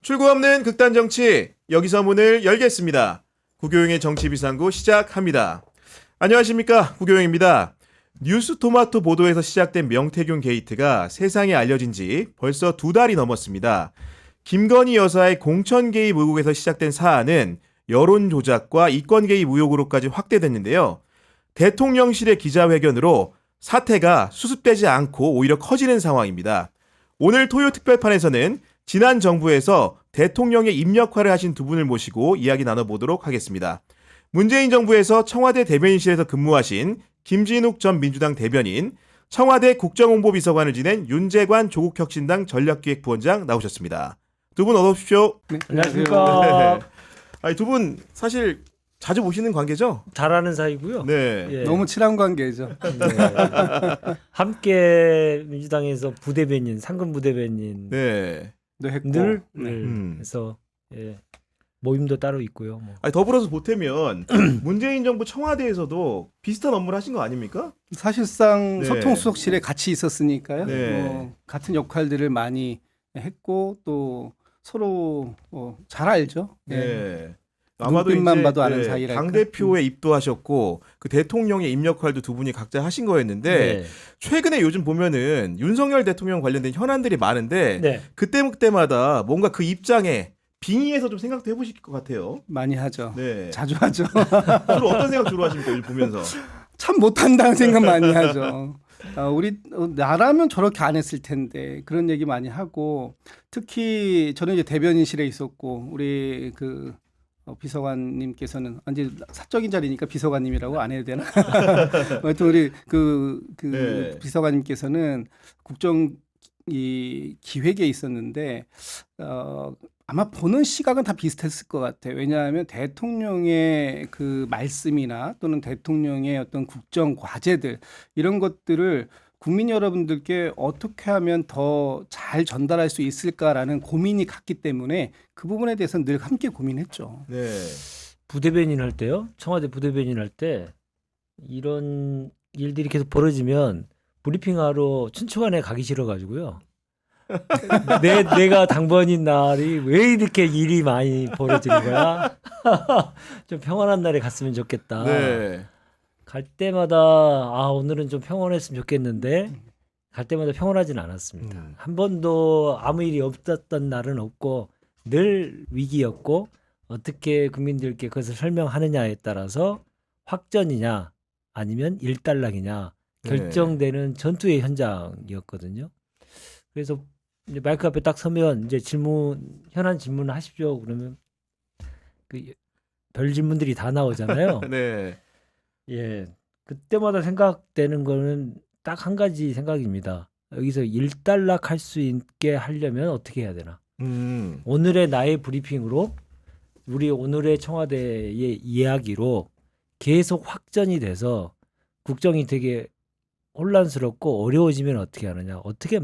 출구 없는 극단 정치, 여기서 문을 열겠습니다. 구교영의 정치비상구 시작합니다. 안녕하십니까, 구교영입니다. 뉴스토마토 보도에서 시작된 명태균 게이트가 세상에 알려진 지 벌써 2달이 넘었습니다. 김건희 여사의 공천 개입 의혹에서 시작된 사안은 여론 조작과 이권 개입 의혹으로까지 확대됐는데요. 대통령실의 기자회견으로 사태가 수습되지 않고 오히려 커지는 상황입니다. 오늘 토요 특별판에서는 지난 정부에서 대통령의 입력화를 하신 두 분을 모시고 이야기 나눠보도록 하겠습니다. 문재인 정부에서 청와대 대변인실에서 근무하신 김진욱 전 민주당 대변인, 청와대 국정홍보비서관을 지낸 윤재관 조국혁신당 전략기획부원장 나오셨습니다. 두 분 어서 오십시오. 네, 안녕하십니까. 두 분 사실 자주 보시는 관계죠? 잘하는 사이고요. 네. 예. 너무 친한 관계죠. 네. 함께 민주당에서 부대변인, 상근 부대변인 네. 했고. 늘 네. 해서 모임도 따로 있고요. 뭐. 더불어서 보태면 문재인 정부 청와대에서도 비슷한 업무를 하신 거 아닙니까? 사실상 네. 소통수석실에 같이 있었으니까요. 네. 같은 역할들을 많이 했고 또 서로 잘 알죠. 네. 눈빛만 봐도 아는 사이랄까. 당 대표에 입도하셨고 그 대통령의 입력활도 두 분이 각자 하신 거였는데 네. 최근에 요즘 보면은 윤석열 대통령 관련된 현안들이 많은데 네. 그때마다 뭔가 그 입장에 빙의해서 좀 생각도 해보실 것 같아요. 많이 하죠. 네. 자주 하죠. 주로 어떤 생각 주로 하십니까? 요즘 보면서. 참 못한다는 생각 많이 하죠. 우리 나라면 저렇게 안 했을 텐데 그런 얘기 많이 하고 특히 저는 이제 대변인실에 있었고 우리 그 비서관님께서는 이제 사적인 자리니까 비서관님이라고 안 해도 되나? 하여튼 우리 네. 비서관님께서는 국정 이 기획에 있었는데 아마 보는 시각은 다 비슷했을 것 같아요. 왜냐하면 대통령의 그 말씀이나 또는 대통령의 어떤 국정 과제들 이런 것들을 국민 여러분들께 어떻게 하면 더 잘 전달할 수 있을까라는 고민이 갔기 때문에 그 부분에 대해서는 늘 함께 고민했죠. 네. 부대변인 할 때요. 청와대 부대변인 할 때 이런 일들이 계속 벌어지면 브리핑하러 춘추관에 가기 싫어가지고요. 내가 당번인 날이 왜 이렇게 일이 많이 벌어지는 거야? 좀 평온한 날에 갔으면 좋겠다. 네. 갈 때마다 오늘은 좀 평온했으면 좋겠는데 갈 때마다 평온하진 않았습니다. 한 번도 아무 일이 없었던 날은 없고 늘 위기였고 어떻게 국민들께 그것을 설명하느냐에 따라서 확전이냐 아니면 일단락이냐 결정되는 전투의 현장이었거든요. 그래서 이제 마이크 앞에 딱 서면 이제 현안 질문을 하십시오. 그러면 별 질문들이 다 나오잖아요. 네. 예, 그때마다 생각되는 거는 딱 한 가지 생각입니다. 여기서 일단락할 수 있게 하려면 어떻게 해야 되나? 오늘의 나의 브리핑으로 우리 오늘의 청와대의 이야기로 계속 확전이 돼서 국정이 되게 혼란스럽고 어려워지면 어떻게 하느냐? 어떻게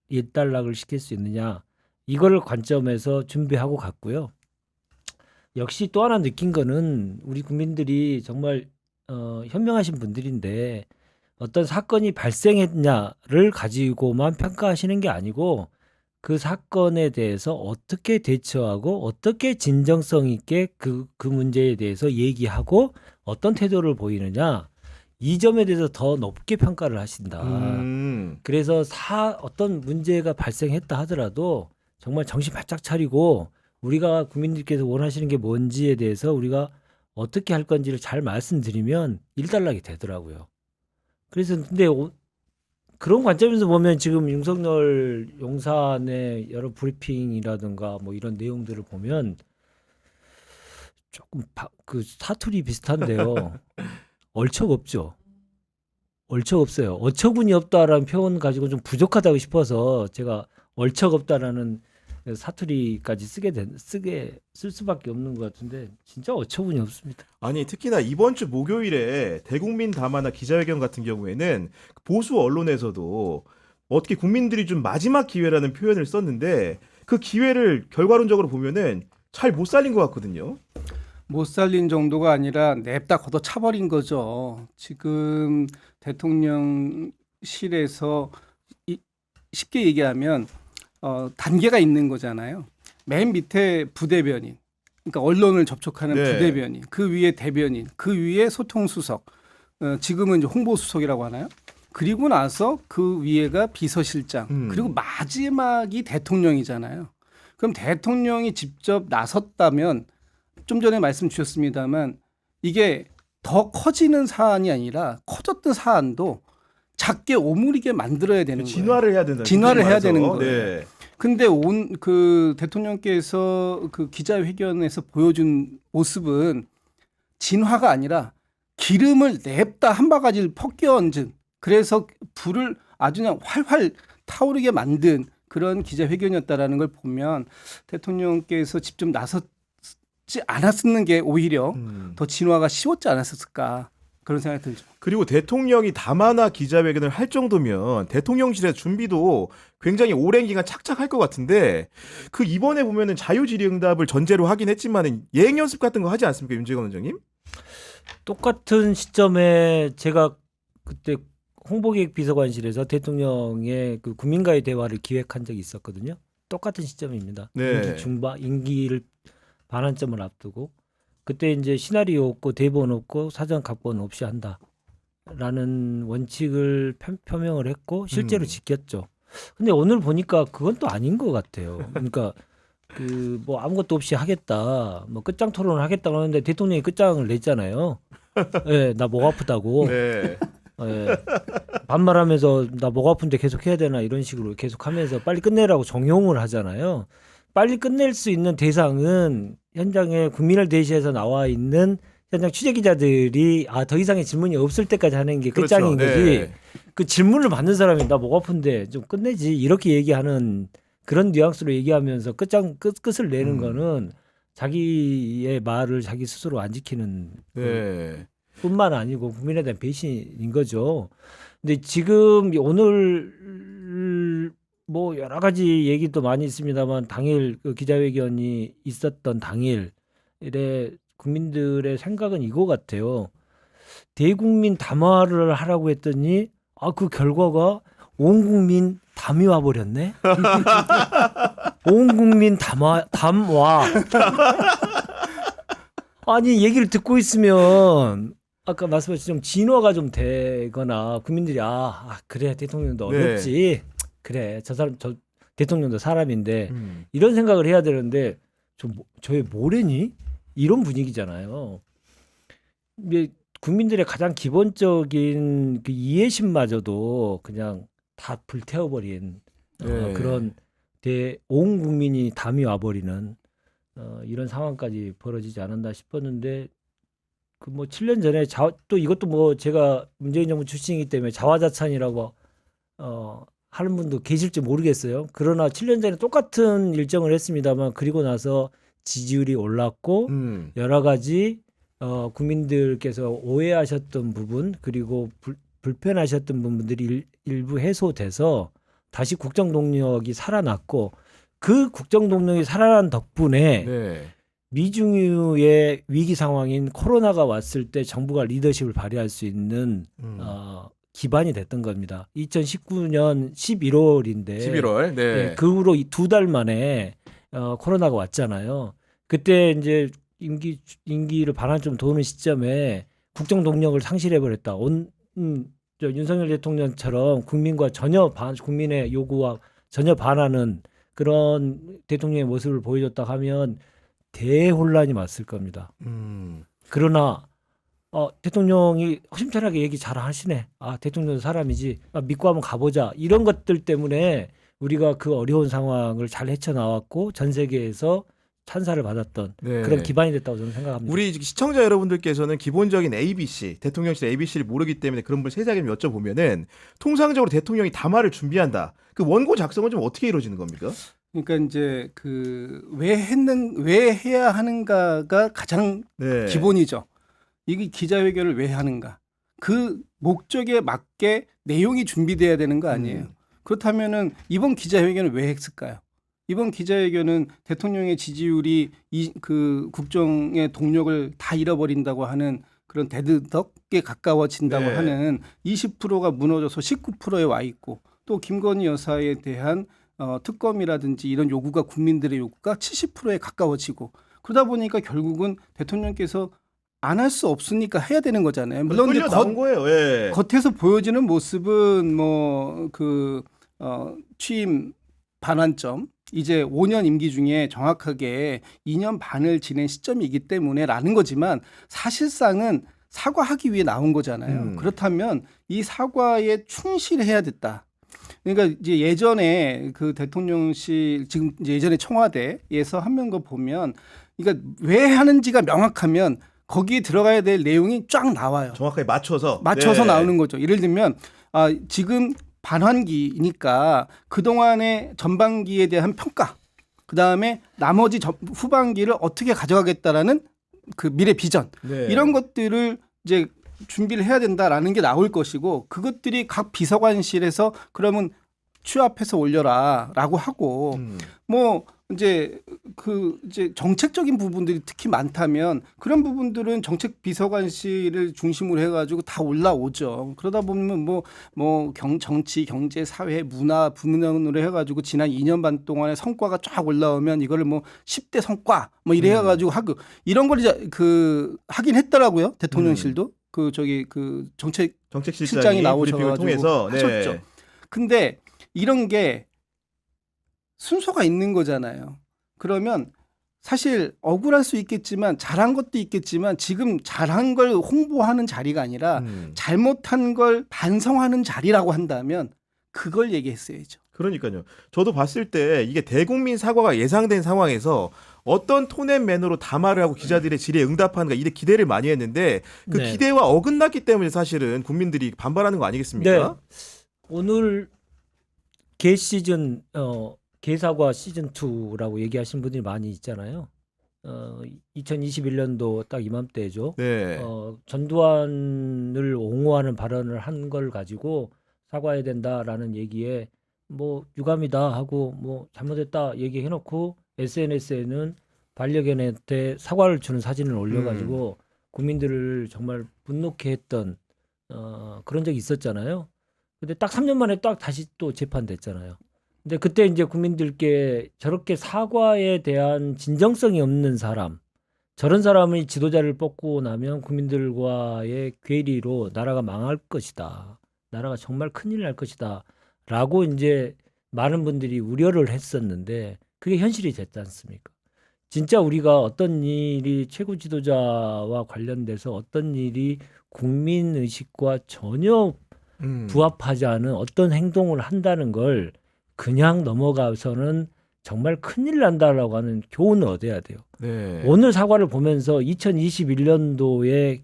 일단락을 시킬 수 있느냐? 이걸 관점에서 준비하고 갔고요. 역시 또 하나 느낀 거는 우리 국민들이 정말 현명하신 분들인데 어떤 사건이 발생했냐를 가지고만 평가하시는 게 아니고 그 사건에 대해서 어떻게 대처하고 어떻게 진정성 있게 그 문제에 대해서 얘기하고 어떤 태도를 보이느냐 이 점에 대해서 더 높게 평가를 하신다. 그래서 어떤 문제가 발생했다 하더라도 정말 정신 바짝 차리고 우리가 국민들께서 원하시는 게 뭔지에 대해서 우리가 어떻게 할 건지를 잘 말씀드리면 일단락이 되더라고요. 그래서 근데 그런 관점에서 보면 지금 윤석열 용산의 여러 브리핑이라든가 뭐 이런 내용들을 보면 조금 그 사투리 비슷한데요. 얼척 없죠. 얼척 없어요. 어처구니 없다라는 표현 가지고 좀 부족하다고 싶어서 제가 얼척 없다라는 사투리까지 쓸 수밖에 없는 것 같은데 진짜 어처구니 없습니다. 아니 특히나 이번 주 목요일에 대국민 담화나 기자회견 같은 경우에는 보수 언론에서도 어떻게 국민들이 좀 마지막 기회라는 표현을 썼는데 그 기회를 결과론적으로 보면은 잘 못 살린 것 같거든요. 못 살린 정도가 아니라 냅다 걷어 차버린 거죠. 지금 대통령실에서 쉽게 얘기하면 단계가 있는 거잖아요. 맨 밑에 부대변인, 그러니까 언론을 접촉하는 네. 부대변인, 그 위에 대변인, 그 위에 소통수석, 지금은 이제 홍보수석이라고 하나요? 그리고 나서 그 위에가 비서실장, 그리고 마지막이 대통령이잖아요. 그럼 대통령이 직접 나섰다면 좀 전에 말씀 주셨습니다만 이게 더 커지는 사안이 아니라 커졌던 사안도 작게 오므리게 만들어야 되는 거예요. 진화를 해야 된다. 진화를 해야 되는 거예요. 네. 근데 그 대통령께서 그 기자회견에서 보여준 모습은 진화가 아니라 기름을 냅다 한 바가지를 퍼껴 얹은, 그래서 불을 아주 그냥 활활 타오르게 만든 그런 기자회견이었다라는 걸 보면 대통령께서 직접 나섰지 않았는 게 오히려 더 진화가 쉬웠지 않았을까, 그런 생각이 들죠. 그리고 대통령이 담화나 기자회견을 할 정도면 대통령실의 준비도 굉장히 오랜 기간 착착할 것 같은데 그 이번에 보면은 자유질의응답을 전제로 하긴 했지만은 예행 연습 같은 거 하지 않습니까, 윤재건 원장님? 똑같은 시점에 제가 그때 홍보기획 비서관실에서 대통령의 그 국민과의 대화를 기획한 적이 있었거든요. 똑같은 시점입니다. 네. 임기를 반환점을 앞두고 그때 이제 시나리오 없고 대본 없고 사전 각본 없이 한다라는 원칙을 표명을 했고 실제로 지켰죠. 근데 오늘 보니까 그건 또 아닌 것 같아요. 그러니까 그 뭐 아무것도 없이 하겠다, 뭐 끝장 토론을 하겠다고 하는데 대통령이 끝장을 냈잖아요. 예, 나 목 아프다고. 네. 예, 반말하면서 나 목 아픈데 계속 해야 되나 이런 식으로 계속하면서 빨리 끝내라고 정용을 하잖아요. 빨리 끝낼 수 있는 대상은 현장에 국민을 대신해서 나와 있는 현장 취재 기자들이 더 이상의 질문이 없을 때까지 하는 게 끝장인 그렇죠. 거지. 네. 그 질문을 받는 사람이 나 목 아픈데 좀 끝내지 이렇게 얘기하는 그런 뉘앙스로 얘기하면서 끝을 내는 거는 자기의 말을 자기 스스로 안 지키는 네. 뿐만 아니고 국민에 대한 배신인 거죠. 근데 지금 오늘 뭐 여러 가지 얘기도 많이 있습니다만 당일 그 기자회견이 있었던 당일에 국민들의 생각은 이거 같아요. 대국민 담화를 하라고 했더니 그 결과가 온 국민 담이 와 버렸네. 온 국민 담화. 아니 얘기를 듣고 있으면 아까 말씀하신 좀 진화가 좀 되거나 국민들이 그래 대통령도 네. 어렵지. 그래 저 대통령도 사람인데 이런 생각을 해야 되는데 저의 뭐래니? 이런 분위기잖아요. 이게 국민들의 가장 기본적인 그 이해심마저도 그냥 다 불태워버린 네. 그런 온 국민이 담이 와버리는 이런 상황까지 벌어지지 않았나 싶었는데 그 뭐 7년 전에 또 이것도 뭐 제가 문재인 정부 출신이기 때문에 자화자찬이라고 하는 분도 계실지 모르겠어요. 그러나 7년 전에 똑같은 일정을 했습니다만 그리고 나서 지지율이 올랐고 여러 가지 국민들께서 오해하셨던 부분 그리고 불편하셨던 부분들이 일부 해소돼서 다시 국정 동력이 살아났고 그 국정 동력이 살아난 덕분에 네. 미중유의 위기 상황인 코로나가 왔을 때 정부가 리더십을 발휘할 수 있는 기반이 됐던 겁니다. 2019년 11월인데 11월. 네. 그 후로 2달 만에 코로나가 왔잖아요. 그때 이제 임기를 반환점 도는 시점에 국정 동력을 상실해 버렸다. 윤석열 대통령처럼 국민의 요구와 전혀 반하는 그런 대통령의 모습을 보여줬다 하면 대혼란이 왔을 겁니다. 그러나 대통령이 허심탄회하게 얘기 잘 하시네. 대통령도 사람이지. 믿고 한번 가보자. 이런 것들 때문에 우리가 그 어려운 상황을 잘 헤쳐나왔고 전 세계에서 찬사를 받았던 네. 그런 기반이 됐다고 저는 생각합니다. 우리 시청자 여러분들께서는 기본적인 ABC, 대통령실 ABC를 모르기 때문에 그런 분 세세하게 여쭤보면은 통상적으로 대통령이 담화를 준비한다. 그 원고 작성은 좀 어떻게 이루어지는 겁니까? 그러니까 이제 왜 해야 하는가가 가장 네. 기본이죠. 이게 기자회견을 왜 하는가? 그 목적에 맞게 내용이 준비돼야 되는 거 아니에요. 그렇다면은 이번 기자회견을 왜 했을까요? 이번 기자회견은 대통령의 지지율이 그 국정의 동력을 다 잃어버린다고 하는 그런 데드덕에 가까워진다고 네. 하는 20%가 무너져서 19%에 와 있고 또 김건희 여사에 대한 특검이라든지 이런 요구가 국민들의 요구가 70%에 가까워지고 그러다 보니까 결국은 대통령께서 안 할 수 없으니까 해야 되는 거잖아요. 물론 이제 끌려 나온 거예요. 예. 겉에서 보여지는 모습은 뭐 그 취임 반환점 이제 5년 임기 중에 정확하게 2년 반을 지낸 시점이기 때문에라는 거지만 사실상은 사과하기 위해 나온 거잖아요. 그렇다면 이 사과에 충실해야 됐다. 그러니까 이제 예전에 그 대통령실 지금 이제 예전에 청와대에서 한 거 보면 그러니까 왜 하는지가 명확하면 거기에 들어가야 될 내용이 쫙 나와요. 정확하게 맞춰서 맞춰서 네. 나오는 거죠. 예를 들면 지금 반환기니까 그동안의 전반기에 대한 평가, 그다음에 나머지 후반기를 어떻게 가져가겠다라는 그 미래 비전 네. 이런 것들을 이제 준비를 해야 된다라는 게 나올 것이고 그것들이 각 비서관실에서 그러면 취합해서 올려라라고 하고 뭐 이제 이제 정책적인 부분들이 특히 많다면 그런 부분들은 정책 비서관실을 중심으로 해가지고 다 올라오죠. 그러다 보면 정치, 경제, 사회, 문화 부문으로 해가지고 지난 2년 반 동안의 성과가 쫙 올라오면 이거를 뭐 10대 성과 뭐 이래 해가지고 하고 이런 걸 이제 하긴 했더라고요. 대통령실도 그 정책실장이 나오셔가지고 통해서 하셨죠. 네. 근데 이런 게 순서가 있는 거잖아요. 그러면 사실 억울할 수 있겠지만 잘한 것도 있겠지만 지금 잘한 걸 홍보하는 자리가 아니라 잘못한 걸 반성하는 자리라고 한다면 그걸 얘기했어야죠. 그러니까요. 저도 봤을 때 이게 대국민 사과가 예상된 상황에서 어떤 톤앤맨으로 담화를 하고 기자들의 질의에 응답하는가 이래 기대를 많이 했는데 그 네. 기대와 어긋났기 때문에 사실은 국민들이 반발하는 거 아니겠습니까? 네. 오늘 개 시즌 개사과 시즌 2라고 얘기하신 분들이 많이 있잖아요. 2021년도 딱 이맘때죠. 네. 전두환을 옹호하는 발언을 한 걸 가지고 사과해야 된다라는 얘기에 뭐 유감이다 하고 뭐 잘못했다 얘기해놓고 SNS에는 반려견한테 사과를 주는 사진을 올려가지고 국민들을 정말 분노케 했던 그런 적이 있었잖아요. 근데 딱 3년 만에 딱 다시 또 재판됐잖아요. 근데 그때 이제 국민들께 저렇게 사과에 대한 진정성이 없는 사람, 저런 사람이 지도자를 뽑고 나면 국민들과의 괴리로 나라가 망할 것이다. 나라가 정말 큰일 날 것이다. 라고 이제 많은 분들이 우려를 했었는데 그게 현실이 됐지 않습니까? 진짜 우리가 어떤 일이 최고 지도자와 관련돼서 어떤 일이 국민의식과 전혀 부합하지 않은 어떤 행동을 한다는 걸 그냥 넘어가서는 정말 큰일 난다라고 하는 교훈을 얻어야 돼요. 네. 오늘 사과를 보면서 2021년도에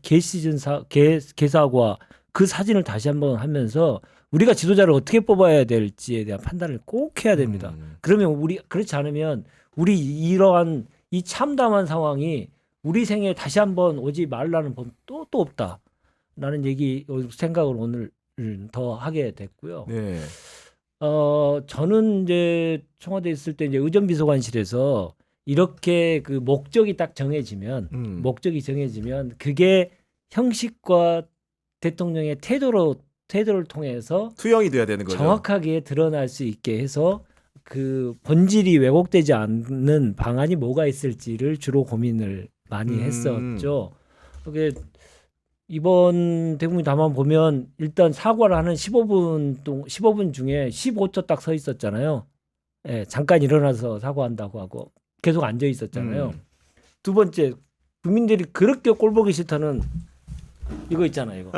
개사과 그 사진을 다시 한번 하면서 우리가 지도자를 어떻게 뽑아야 될지에 대한 판단을 꼭 해야 됩니다. 그러면 그렇지 않으면 우리 이러한 이 참담한 상황이 우리 생에 다시 한번 오지 말라는 법 또 없다라는 생각을 오늘 더 하게 됐고요. 네. 저는 이제 청와대에 있을 때 이제 의전비서관실에서 이렇게 그 목적이 정해지면 그게 형식과 대통령의 태도를 통해서 투영이 돼야 되는 거죠. 정확하게 드러날 수 있게 해서 그 본질이 왜곡되지 않는 방안이 뭐가 있을지를 주로 고민을 많이 했었죠. 그게 이번 대국민 담화 보면 일단 사과를 하는 15분 중에 15초 딱 서 있었잖아요. 예, 잠깐 일어나서 사과한다고 하고 계속 앉아 있었잖아요. 두 번째, 국민들이 그렇게 꼴보기 싫다는 이거 있잖아요. 이거.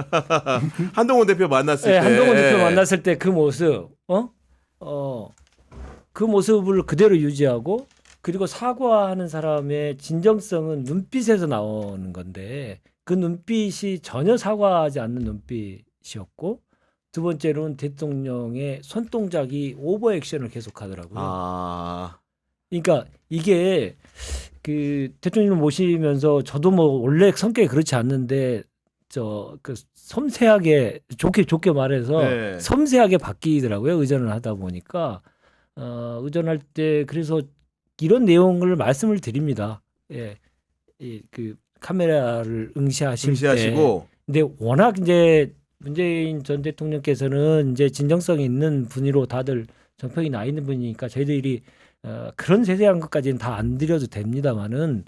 한동훈 대표 만났을 네, 때. 한동훈 대표 만났을 때 그 모습, 그 모습을 그대로 유지하고 그리고 사과하는 사람의 진정성은 눈빛에서 나오는 건데 그 눈빛이 전혀 사과하지 않는 눈빛이었고 두 번째로는 대통령의 손동작이 오버 액션을 계속하더라고요. 그러니까 이게 그 대통령 모시면서 저도 뭐 원래 성격이 그렇지 않는데 그 섬세하게 좋게 말해서 네. 섬세하게 바뀌더라고요. 의전을 하다 보니까 의전할 때 그래서 이런 내용을 말씀을 드립니다. 예, 그 카메라를 응시하시고. 근데 워낙 이제 문재인 전 대통령께서는 이제 진정성이 있는 분으로 다들 정평이 나 있는 분이니까 저희들이 그런 세세한 것까지는 다 안 드려도 됩니다만은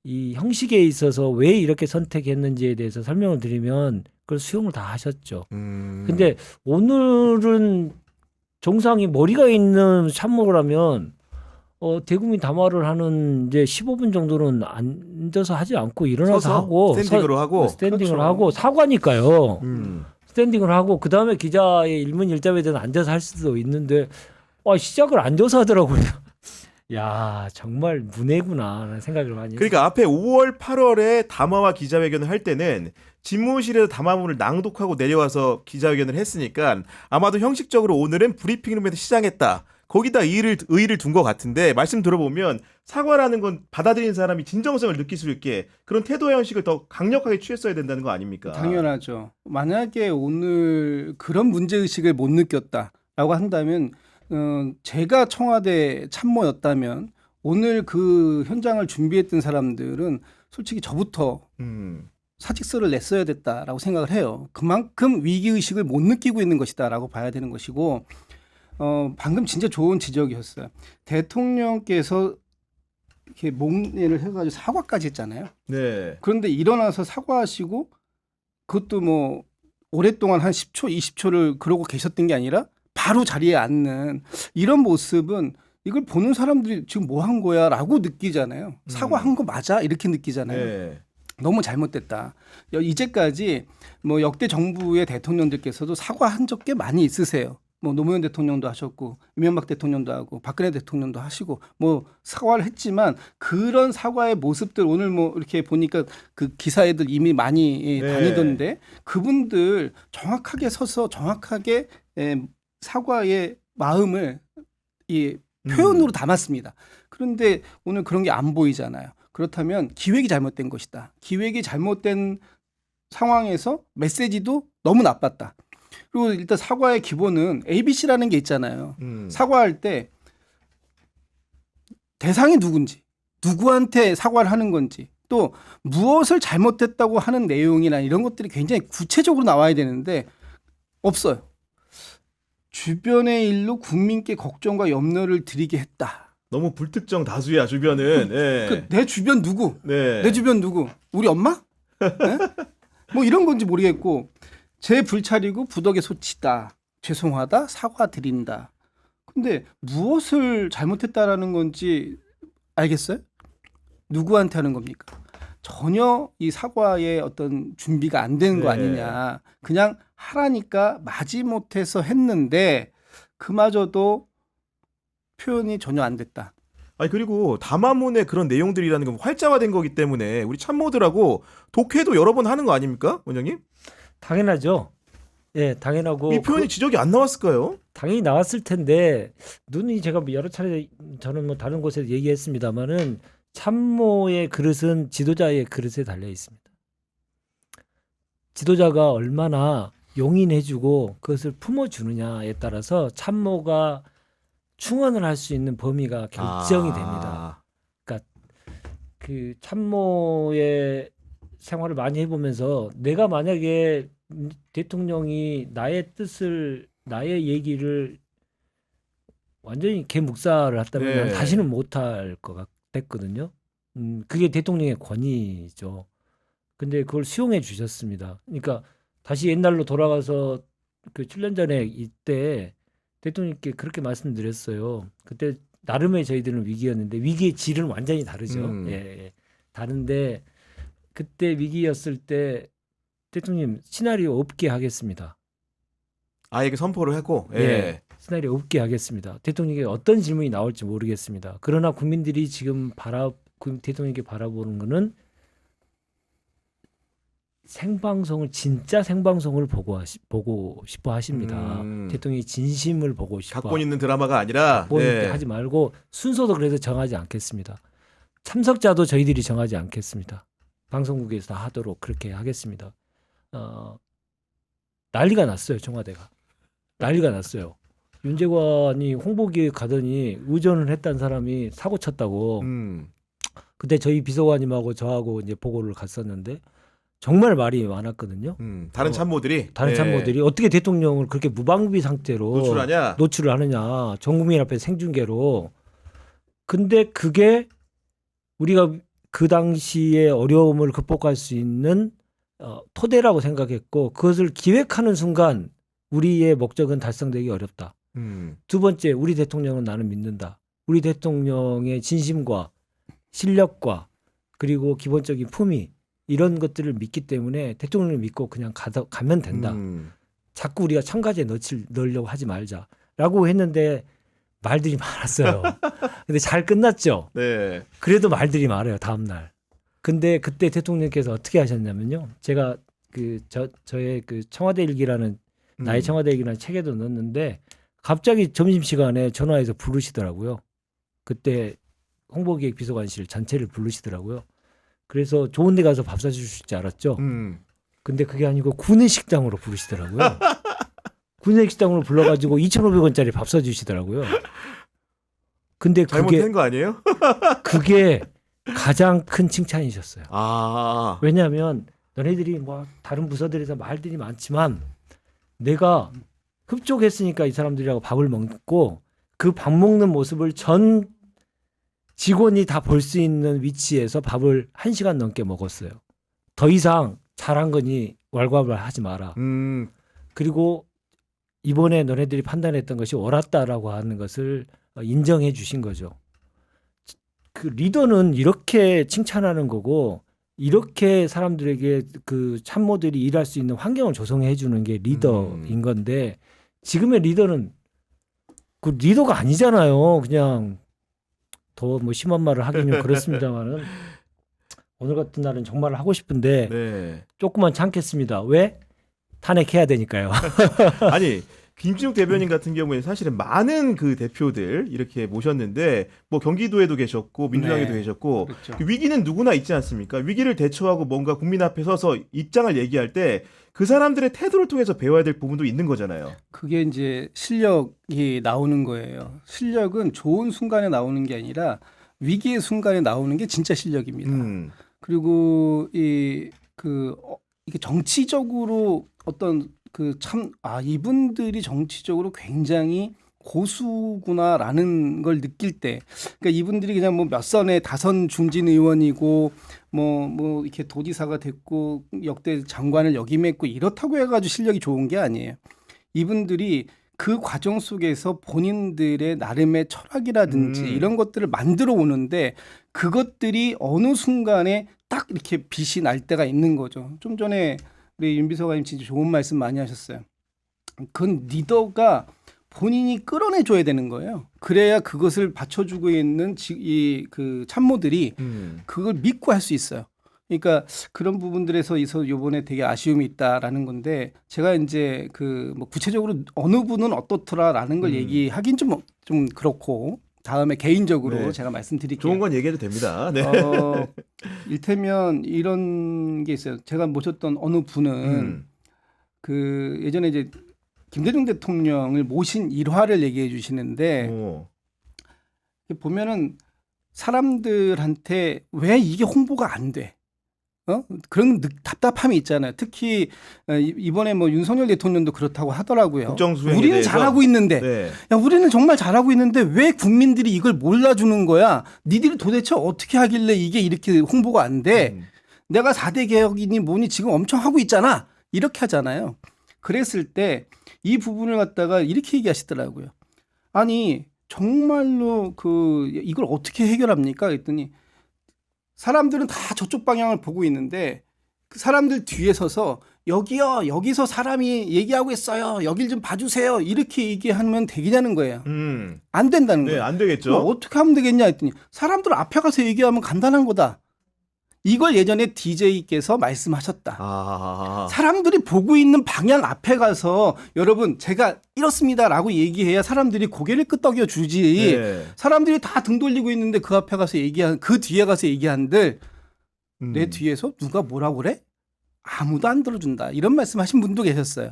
이 형식에 있어서 왜 이렇게 선택했는지에 대해서 설명을 드리면 그걸 수용을 다 하셨죠. 근데 오늘은 정상이 머리가 있는 참모라면 대국민 담화를 하는 이제 15분 정도는 앉아서 하지 않고 일어나서 서서 하고 스탠딩으로 하고 스탠딩을 그렇죠. 하고 사과니까요. 음. 스탠딩을 하고 그 다음에 기자의 일문일답에 대해서 앉아서 할 수도 있는데 시작을 앉아서 하더라고요. 야 정말 문해구나라는 생각을 많이 했어요. 그러니까 앞에 5월, 8월에 담화와 기자회견을 할 때는 집무실에서 담화문을 낭독하고 내려와서 기자회견을 했으니까 아마도 형식적으로 오늘은 브리핑룸에서 시작했다. 거기다 의의를 둔 것 같은데 말씀 들어보면 사과라는 건 받아들인 사람이 진정성을 느낄 수 있게 그런 태도의 형식을 더 강력하게 취했어야 된다는 거 아닙니까? 당연하죠. 만약에 오늘 그런 문제의식을 못 느꼈다라고 한다면 제가 청와대 참모였다면 오늘 그 현장을 준비했던 사람들은 솔직히 저부터 사직서를 냈어야 됐다라고 생각을 해요. 그만큼 위기의식을 못 느끼고 있는 것이다라고 봐야 되는 것이고 방금 진짜 좋은 지적이었어요. 대통령께서 이렇게 목례를 해가지고 사과까지 했잖아요. 네. 그런데 일어나서 사과하시고 그것도 뭐 오랫동안 한 10초, 20초를 그러고 계셨던 게 아니라 바로 자리에 앉는 이런 모습은 이걸 보는 사람들이 지금 뭐 한 거야 라고 느끼잖아요. 사과한 거 맞아? 이렇게 느끼잖아요. 네. 너무 잘못됐다. 이제까지 뭐 역대 정부의 대통령들께서도 사과한 적 꽤 많이 있으세요. 뭐 노무현 대통령도 하셨고 이명박 대통령도 하고 박근혜 대통령도 하시고 뭐 사과를 했지만 그런 사과의 모습들 오늘 뭐 이렇게 보니까 그 기사에들 이미 많이 네. 다니던데 그분들 정확하게 서서 정확하게 사과의 마음을 이 표현으로 담았습니다. 그런데 오늘 그런 게 안 보이잖아요. 그렇다면 기획이 잘못된 것이다. 기획이 잘못된 상황에서 메시지도 너무 나빴다. 그리고 일단 사과의 기본은 ABC라는 게 있잖아요. 사과할 때 대상이 누군지, 누구한테 사과를 하는 건지, 또 무엇을 잘못했다고 하는 내용이나 이런 것들이 굉장히 구체적으로 나와야 되는데 없어요. 주변의 일로 국민께 걱정과 염려를 드리게 했다. 너무 불특정 다수야 주변은. 네. 내 주변 누구? 네. 내 주변 누구? 우리 엄마? 네? 뭐 이런 건지 모르겠고 제 불찰이고 부덕의 소치다. 죄송하다. 사과드린다. 근데 무엇을 잘못했다라는 건지 알겠어요? 누구한테 하는 겁니까? 전혀 이 사과의 어떤 준비가 안 되는 거 네. 아니냐. 그냥 하라니까 마지못해서 했는데 그마저도 표현이 전혀 안 됐다. 아니 그리고 담화문의 그런 내용들이라는 건 활자화된 거기 때문에 우리 참모들하고 독해도 여러 번 하는 거 아닙니까, 원장님? 당연하죠. 예, 당연하고 이 표현이 지적이 안 나왔을까요? 당연히 나왔을 텐데 눈이 제가 여러 차례 저는 뭐 다른 곳에서 얘기했습니다만은 참모의 그릇은 지도자의 그릇에 달려 있습니다. 지도자가 얼마나 용인해주고 그것을 품어주느냐에 따라서 참모가 충원을 할 수 있는 범위가 결정이 됩니다. 그러니까 그 참모의 생활을 많이 해보면서 내가 만약에 대통령이 나의 뜻을 나의 얘기를 완전히 개묵사를 했다면 네. 난 다시는 못할 것 같았거든요. 그게 대통령의 권위죠. 근데 그걸 수용해 주셨습니다. 그러니까 다시 옛날로 돌아가서 그 7년 전에 이때 대통령께 그렇게 말씀드렸어요. 그때 나름의 저희들은 위기였는데 위기의 질은 완전히 다르죠. 예. 다른데 그때 위기였을 때 대통령 시나리오 없게 하겠습니다. 아예 그 선포를 하고. 예. 예. 시나리오 없게 하겠습니다. 대통령에게 어떤 질문이 나올지 모르겠습니다. 그러나 국민들이 지금 대통령에게 바라보는 거는 생방송을 진짜 생방송을 보고 싶어 하십니다. 대통령이 진심을 보고 싶어. 각본 있는 드라마가 아니라 각본 있게 하지 말고 순서도 그래서 정하지 않겠습니다. 참석자도 저희들이 정하지 않겠습니다. 방송국에서 다 하도록 그렇게 하겠습니다. 난리가 났어요. 청와대가. 난리가 났어요. 윤재관이 홍보기획 가더니 의전을 했다는 사람이 사고 쳤다고. 그때 저희 비서관님하고 저하고 이제 보고를 갔었는데 정말 말이 많았거든요. 다른 참모들이 다른 네. 참모들이 어떻게 대통령을 그렇게 무방비 상태로 노출을 하느냐. 전 국민 앞에 생중계로. 근데 그게 우리가 그 당시에 어려움을 극복할 수 있는 토대라고 생각했고 그것을 기획하는 순간 우리의 목적은 달성되기 어렵다. 두 번째, 우리 대통령은 나는 믿는다. 우리 대통령의 진심과 실력과 그리고 기본적인 품위 이런 것들을 믿기 때문에 대통령을 믿고 그냥 가면 된다. 자꾸 우리가 첨가제 넣으려고 하지 말자라고 했는데 말들이 많았어요. 근데 잘 끝났죠. 네. 그래도 말들이 많아요. 다음 날. 근데 그때 대통령께서 어떻게 하셨냐면요. 제가 저의 그 청와대 일기라는 나의 청와대 일기라는 책에도 넣었는데 갑자기 점심시간에 전화해서 부르시더라고요. 그때 홍보기획 비서관실 전체를 부르시더라고요. 그래서 좋은 데 가서 밥 사주실 줄 알았죠. 근데 그게 아니고 구내식당으로 부르시더라고요. 구내식당으로 불러가지고 2,500원짜리 밥 사주시더라고요. 근데 잘못된 거 아니에요? 그게 가장 큰 칭찬이셨어요. 아. 왜냐하면 너네들이 뭐 다른 부서들에서 말들이 많지만 내가 흡족했으니까 이 사람들이라고 밥을 먹고 그 밥 먹는 모습을 전 직원이 다 볼 수 있는 위치에서 밥을 1시간 넘게 먹었어요. 더 이상 잘한 거니 왈가왈부하지 마라. 그리고 이번에 너네들이 판단했던 것이 옳았다라고 하는 것을 인정해 주신 거죠. 그 리더는 이렇게 칭찬하는 거고 이렇게 사람들에게 그 참모들이 일할 수 있는 환경을 조성해 주는 게 리더인 건데 지금의 리더는 그 리더가 아니잖아요. 그냥 더 뭐 심한 말을 하긴 좀 그렇습니다만은 오늘 같은 날은 정말 하고 싶은데 네. 조금만 참겠습니다. 왜? 탄핵해야 되니까요. 아니 김진욱 대변인 같은 경우에는 사실은 많은 그 대표들 이렇게 모셨는데 뭐 경기도에도 계셨고 민주당에도 네. 계셨고 그렇죠. 그 위기는 누구나 있지 않습니까? 위기를 대처하고 뭔가 국민 앞에 서서 입장을 얘기할 때 그 사람들의 태도를 통해서 배워야 될 부분도 있는 거잖아요. 그게 이제 실력이 나오는 거예요. 실력은 좋은 순간에 나오는 게 아니라 위기의 순간에 나오는 게 진짜 실력입니다. 그리고 이게 정치적으로 어떤 이분들이 정치적으로 굉장히 고수구나라는 걸 느낄 때, 그러니까 이분들이 그냥 뭐 몇 선의 다선 중진 의원이고 뭐 이렇게 도지사가 됐고 역대 장관을 역임했고 이렇다고 해가지고 실력이 좋은 게 아니에요. 이분들이 그 과정 속에서 본인들의 나름의 철학이라든지 이런 것들을 만들어 오는데 그것들이 어느 순간에 딱 이렇게 빛이 날 때가 있는 거죠. 좀 전에 우리 윤 비서관님 진짜 좋은 말씀 많이 하셨어요. 그건 리더가 본인이 끌어내줘야 되는 거예요. 그래야 그것을 받쳐주고 있는 그 참모들이 그걸 믿고 할 수 있어요. 그러니까 그런 부분들에서 이번에 되게 아쉬움이 있다라는 건데 제가 이제 뭐 구체적으로 어느 분은 어떻더라라는 걸 얘기하긴 좀 그렇고 다음에 개인적으로 네. 제가 말씀드릴게요. 좋은 건 얘기해도 됩니다. 네. 일테면 이런 게 있어요. 제가 모셨던 어느 분은 그 예전에 이제 김대중 대통령을 모신 일화를 얘기해 주시는데 보면은 사람들한테 왜 이게 홍보가 안 돼? 그런 답답함이 있잖아요. 특히 이번에 뭐 윤석열 대통령도 그렇다고 하더라고요. 국정수행에 우리는 대해서. 잘하고 있는데, 네. 야 우리는 정말 잘하고 있는데 왜 국민들이 이걸 몰라주는 거야? 니들이 도대체 어떻게 하길래 이게 이렇게 홍보가 안 돼? 내가 4대 개혁이니 뭐니 지금 엄청 하고 있잖아. 이렇게 하잖아요. 그랬을 때 이 부분을 갖다가 이렇게 얘기하시더라고요. 아니 정말로 이걸 어떻게 해결합니까? 그랬더니 사람들은 다 저쪽 방향을 보고 있는데 그 사람들 뒤에 서서 여기요, 여기서 사람이 얘기하고 있어요. 여길 좀 봐주세요. 이렇게 얘기하면 되겠냐는 거예요. 안 된다는 거예요. 네, 안 되겠죠. 어떻게 하면 되겠냐 했더니 사람들 앞에 가서 얘기하면 간단한 거다. 이걸 예전에 DJ께서 말씀하셨다. 사람들이 보고 있는 방향 앞에 가서 여러분 제가 이렇습니다라고 얘기해야 사람들이 고개를 끄덕여 주지. 네. 사람들이 다 등 돌리고 있는데 그 앞에 가서 그 뒤에 가서 얘기한들 내 뒤에서 누가 뭐라고 그래? 아무도 안 들어준다. 이런 말씀하신 분도 계셨어요.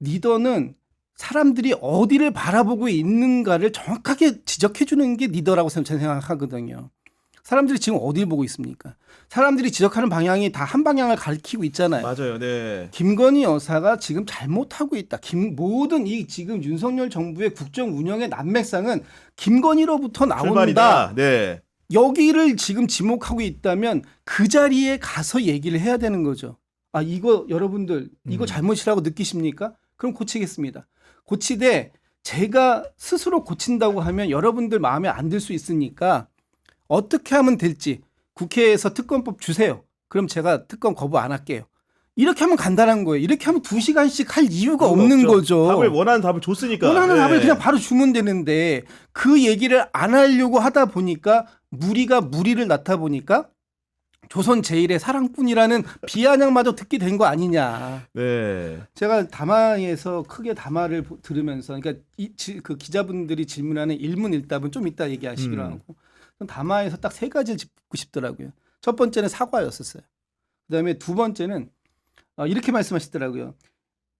리더는 사람들이 어디를 바라보고 있는가를 정확하게 지적해 주는 게 리더라고 저는 생각하거든요. 사람들이 지금 어디를 보고 있습니까? 사람들이 지적하는 방향이 다 한 방향을 가리키고 있잖아요. 맞아요. 네. 김건희 여사가 지금 잘못하고 있다. 모든 이 지금 윤석열 정부의 국정 운영의 난맥상은 김건희로부터 나온다. 출발이다. 네. 여기를 지금 지목하고 있다면 그 자리에 가서 얘기를 해야 되는 거죠. 아, 이거 여러분들 이거 잘못이라고 느끼십니까? 그럼 고치겠습니다. 고치되 제가 스스로 고친다고 하면 여러분들 마음에 안 들 수 있으니까 어떻게 하면 될지 국회에서 특검법 주세요. 그럼 제가 특검 거부 안 할게요. 이렇게 하면 간단한 거예요. 이렇게 하면 2시간씩 할 이유가 없는 없죠. 거죠. 답을 원하는 답을 줬으니까. 원하는 네. 답을 그냥 바로 주면 되는데 그 얘기를 안 하려고 하다 보니까 무리를 낳다 보니까 조선 제일의 사랑꾼이라는 비아냥마저 듣게 된 거 아니냐. 네. 제가 담화에서 크게 담화를 들으면서 그러니까 그 기자분들이 질문하는 일문일답은 좀 이따 얘기하시기로 하고 담화에서 딱 3가지를 짚고 싶더라고요. 첫 번째는 사과였었어요. 그다음에 두 번째는 이렇게 말씀하시더라고요.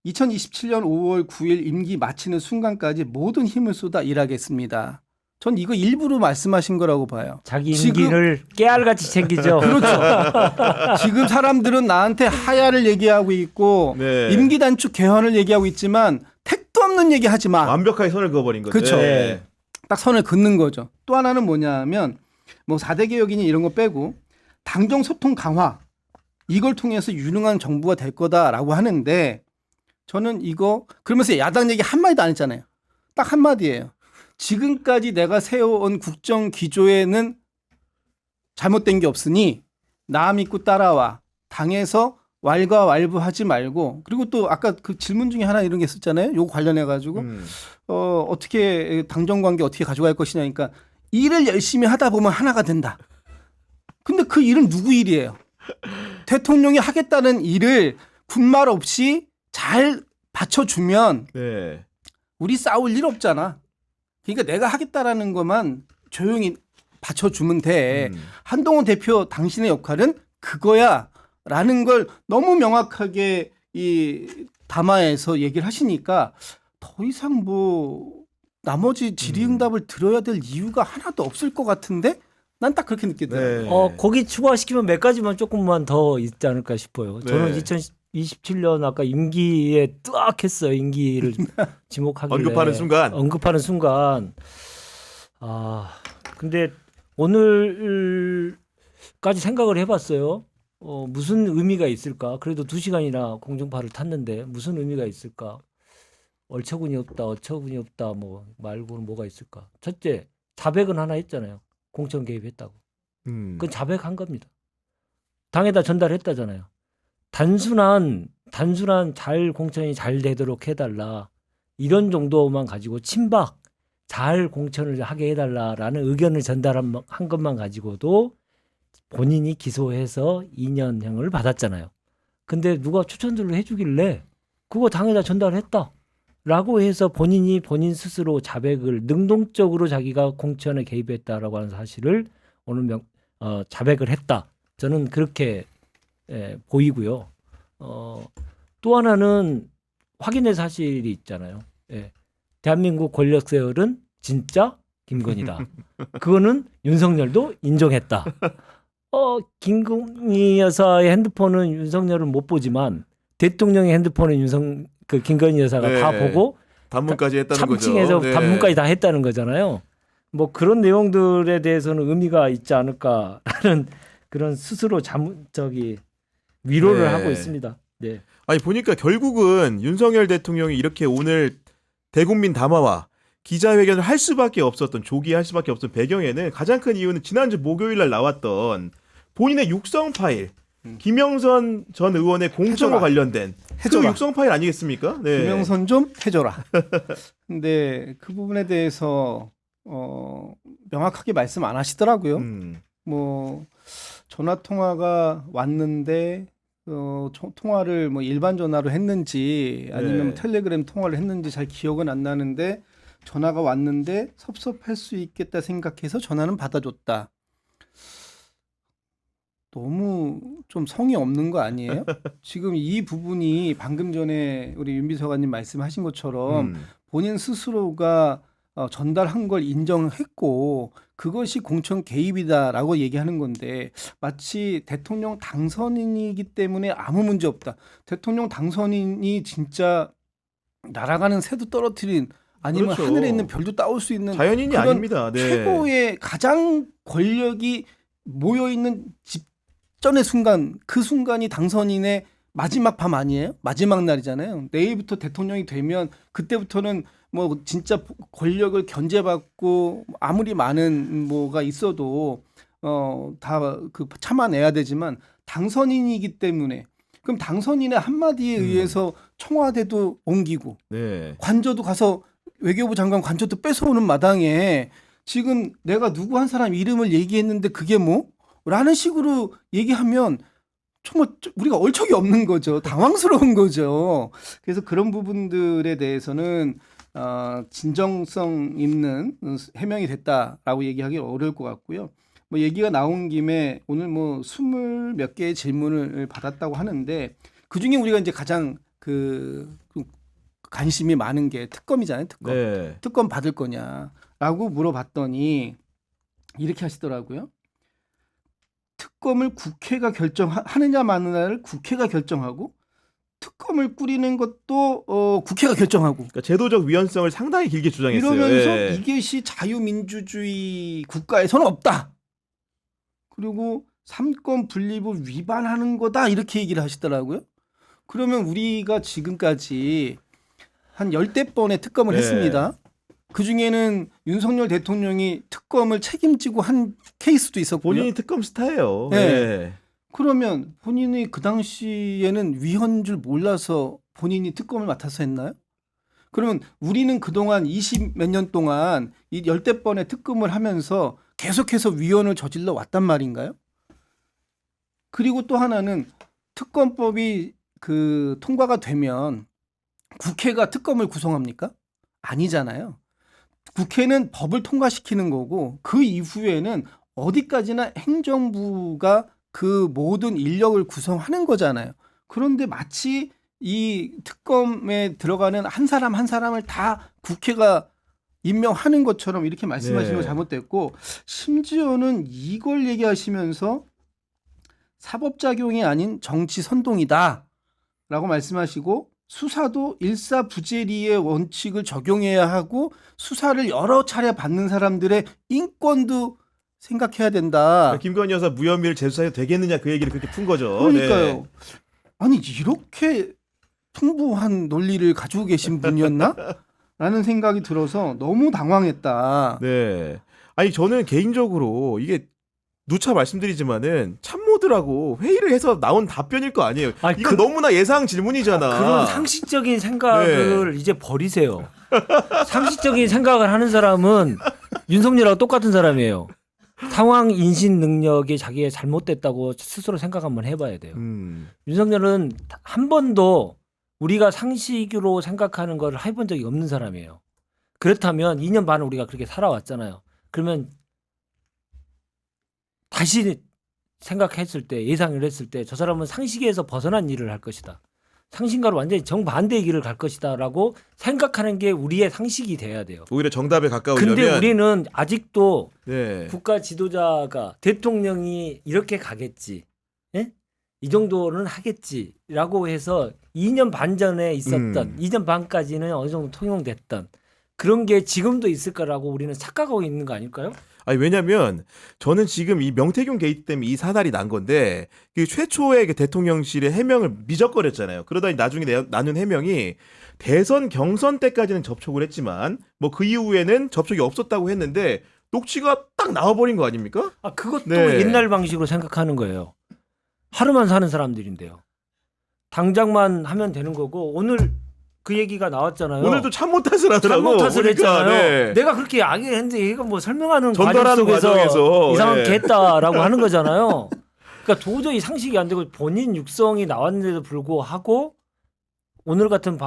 2027년 5월 9일 임기 마치는 순간까지 모든 힘을 쏟아 일하겠습니다. 전 이거 일부러 말씀하신 거라고 봐요. 자기 임기를 깨알같이 챙기죠. 그렇죠. 지금 사람들은 나한테 하야를 얘기하고 있고 네. 임기 단축 개헌을 얘기하고 있지만 택도 없는 얘기 하지 마. 완벽하게 선을 그어버린 거죠. 그렇죠. 네. 딱 선을 긋는 거죠. 또 하나는 뭐냐면 뭐 4대 개혁이니 이런 거 빼고 당정 소통 강화 이걸 통해서 유능한 정부가 될 거다라고 하는데 저는 이거 그러면서 야당 얘기 한마디도 안 했잖아요. 딱 한마디예요. 지금까지 내가 세워온 국정 기조에는 잘못된 게 없으니 나 믿고 따라와. 당에서 왈가왈부하지 말고 그리고 또 아까 그 질문 중에 하나 이런 게 있었잖아요. 요거 관련해 가지고 어떻게 당정 관계 어떻게 가져갈 것이냐니까 일을 열심히 하다 보면 하나가 된다. 근데 그 일은 누구 일이에요? 대통령이 하겠다는 일을 군말 없이 잘 받쳐주면 네. 우리 싸울 일 없잖아. 그러니까 내가 하겠다라는 것만 조용히 받쳐주면 돼. 한동훈 대표 당신의 역할은 그거야 라는 걸 너무 명확하게 이 담화에서 얘기를 하시니까 더 이상 뭐 나머지 질의응답을 들어야 될 이유가 하나도 없을 것 같은데 난 딱 그렇게 느끼더라고요. 네. 거기 추가시키면 몇 가지만 조금만 더 있지 않을까 싶어요. 저는 네. 2027년 아까 임기에 뜨악했어요. 임기를 지목하길래 언급하는 순간 근데 오늘까지 생각을 해봤어요. 무슨 의미가 있을까? 그래도 2시간이나 공중파를 탔는데 무슨 의미가 있을까? 어처구니 없다 뭐 말고는 뭐가 있을까? 첫째, 자백은 하나 했잖아요. 공천 개입했다고. 그건 자백한 겁니다. 당에다 전달했다잖아요. 단순한 공천이 잘 되도록 해달라. 이런 정도만 가지고 친박 잘 공천을 하게 해달라라는 의견을 전달한 것만 가지고도 본인이 기소해서 2년형을 받았잖아요. 근데 누가 추천들을 해주길래 그거 당에다 전달했다. 라고 해서 본인 스스로 자백을 능동적으로 자기가 공천에 개입했다라고 하는 사실을 오늘 자백을 했다. 저는 그렇게 보이고요. 또 하나는 확인의 사실이 있잖아요. 대한민국 권력 세월은 진짜 김건희다. 그거는 윤석열도 인정했다. 김건희 여사의 핸드폰은 윤석열은 못 보지만 대통령의 핸드폰은 김건희 여사가 네. 다 보고 단문까지 했다는 거죠. 참칭해서 네. 단문까지 다 했다는 거잖아요. 뭐 그런 내용들에 대해서는 의미가 있지 않을까라는 그런 스스로 위로를 네. 하고 있습니다. 네. 아니 보니까 결국은 윤석열 대통령이 이렇게 오늘 대국민 담화와 기자회견을 할 수밖에 없었던 조기할 수밖에 없었던 배경에는 가장 큰 이유는 지난주 목요일 날 나왔던 본인의 육성 파일 김영선 전 의원의 공천과 관련된 그 육성 파일 아니겠습니까? 네. 김영선 좀 해줘라. 근데 그 부분에 대해서 명확하게 말씀 안 하시더라고요. 뭐 전화 통화가 왔는데 통화를 뭐 일반 전화로 했는지 아니면 텔레그램 통화를 했는지 잘 기억은 안 나는데 전화가 왔는데 섭섭할 수 있겠다 생각해서 전화는 받아줬다. 너무 좀 성의 없는 거 아니에요? 지금 이 부분이 방금 전에 우리 윤 비서관님 말씀하신 것처럼 본인 스스로가 전달한 걸 인정했고 그것이 공천 개입이다라고 얘기하는 건데 마치 대통령 당선인이기 때문에 아무 문제 없다. 대통령 당선인이 진짜 날아가는 새도 떨어뜨린 아니면 그렇죠. 하늘에 있는 별도 따올 수 있는 자연인이 그런 아닙니다. 네. 최고의 가장 권력이 모여 있는 집전의 순간 그 순간이 당선인의 마지막 밤 아니에요? 마지막 날이잖아요. 내일부터 대통령이 되면 그때부터는 뭐 진짜 권력을 견제받고 아무리 많은 뭐가 있어도 다 그 참아내야 되지만 당선인이기 때문에 그럼 당선인의 한마디에 의해서 청와대도 옮기고 네. 관저도 가서 외교부 장관 관저도 뺏어오는 마당에 지금 내가 누구 한 사람 이름을 얘기했는데 그게 뭐? 라는 식으로 얘기하면 정말 우리가 얼척이 없는 거죠. 당황스러운 거죠. 그래서 그런 부분들에 대해서는 진정성 있는 해명이 됐다라고 얘기하기 어려울 것 같고요. 뭐 얘기가 나온 김에 오늘 뭐 20몇 개의 질문을 받았다고 하는데 그 중에 우리가 이제 가장 그 관심이 많은 게 특검이잖아요. 특검. 네. 특검 받을 거냐라고 물어봤더니 이렇게 하시더라고요. 특검을 국회가 결정하느냐 마느냐를 국회가 결정하고 특검을 꾸리는 것도 국회가 결정하고 그러니까 제도적 위헌성을 상당히 길게 주장했어요. 이러면서 예. 이것이 자유민주주의 국가에서는 없다. 그리고 삼권 분립을 위반하는 거다 이렇게 얘기를 하시더라고요. 그러면 우리가 지금까지 한 10대 번의 특검을 네. 했습니다. 그중에는 윤석열 대통령이 특검을 책임지고 한 케이스도 있었고요. 본인이 특검 스타예요. 네. 네. 그러면 본인이 그 당시에는 위헌 줄 몰라서 본인이 특검을 맡아서 했나요? 그러면 우리는 그동안 20몇 년 동안 이 10대 번의 특검을 하면서 계속해서 위헌을 저질러 왔단 말인가요? 그리고 또 하나는 특검법이 그 통과가 되면 국회가 특검을 구성합니까? 아니잖아요. 국회는 법을 통과시키는 거고 그 이후에는 어디까지나 행정부가 그 모든 인력을 구성하는 거잖아요. 그런데 마치 이 특검에 들어가는 한 사람 한 사람을 다 국회가 임명하는 것처럼 이렇게 말씀하시는 거 네. 잘못됐고 심지어는 이걸 얘기하시면서 사법작용이 아닌 정치 선동이다 라고 말씀하시고 수사도 일사부재리의 원칙을 적용해야 하고 수사를 여러 차례 받는 사람들의 인권도 생각해야 된다. 김건희 여사 무혐의를 재수사해도 되겠느냐 그 얘기를 그렇게 푼 거죠. 그러니까요. 네. 아니 이렇게 풍부한 논리를 가지고 계신 분이었나? 라는 생각이 들어서 너무 당황했다. 네. 아니 저는 개인적으로 이게 누차 말씀드리지만은 참모들하고 회의를 해서 나온 답변일 거 아니에요. 아니, 이건 너무나 예상 질문이잖아. 그런 상식적인 생각을 이제 버리세요. 상식적인 생각을 하는 사람은 윤석열하고 똑같은 사람이에요. 상황 인식 능력이 자기의 잘못됐다고 스스로 생각 한번 해봐야 돼요. 윤석열은 한 번도 우리가 상식으로 생각하는 걸 해본 적이 없는 사람이에요. 그렇다면 2년 반을 우리가 그렇게 살아왔잖아요. 그러면 다시 생각했을 때 예상을 했을 때 저 사람은 상식에서 벗어난 일을 할 것이다. 상식과로 완전히 정반대의 길을 갈 것이다 라고 생각하는 게 우리의 상식이 돼야 돼요. 오히려 정답에 가까우려면 근데 우리는 아직도 네. 국가 지도자가 대통령이 이렇게 가겠지. 예? 이 정도는 하겠지라고 해서 2년 반 전에 있었던 2년 반까지는 어느 정도 통용됐던 그런 게 지금도 있을 거라고 우리는 착각하고 있는 거 아닐까요? 아니 왜냐면 저는 지금 이 명태균 게이트 때문에 이 사달이 난 건데 그 최초의 그 대통령실의 해명을 미적거렸잖아요. 그러다 나중에 나눈 해명이 대선 경선 때까지는 접촉을 했지만 뭐 그 이후에는 접촉이 없었다고 했는데 녹취가 딱 나와버린 거 아닙니까? 아 그것도 네. 옛날 방식으로 생각하는 거예요. 하루만 사는 사람들인데요. 당장만 하면 되는 거고 오늘 그 얘기가 나왔잖아요. 오늘도 참모 탓을 하더라고. 잘못 탓을 보니까, 했잖아요. 네. 내가 그렇게 얘기했는데 얘가 뭐 설명하는 과정 전달하는 속에서 과정에서 이상하게 네. 했다라고 하는 거잖아요. 그러니까 도저히 상식이 안 되고 본인 육성이 나왔는데도 불구하고 오늘 같은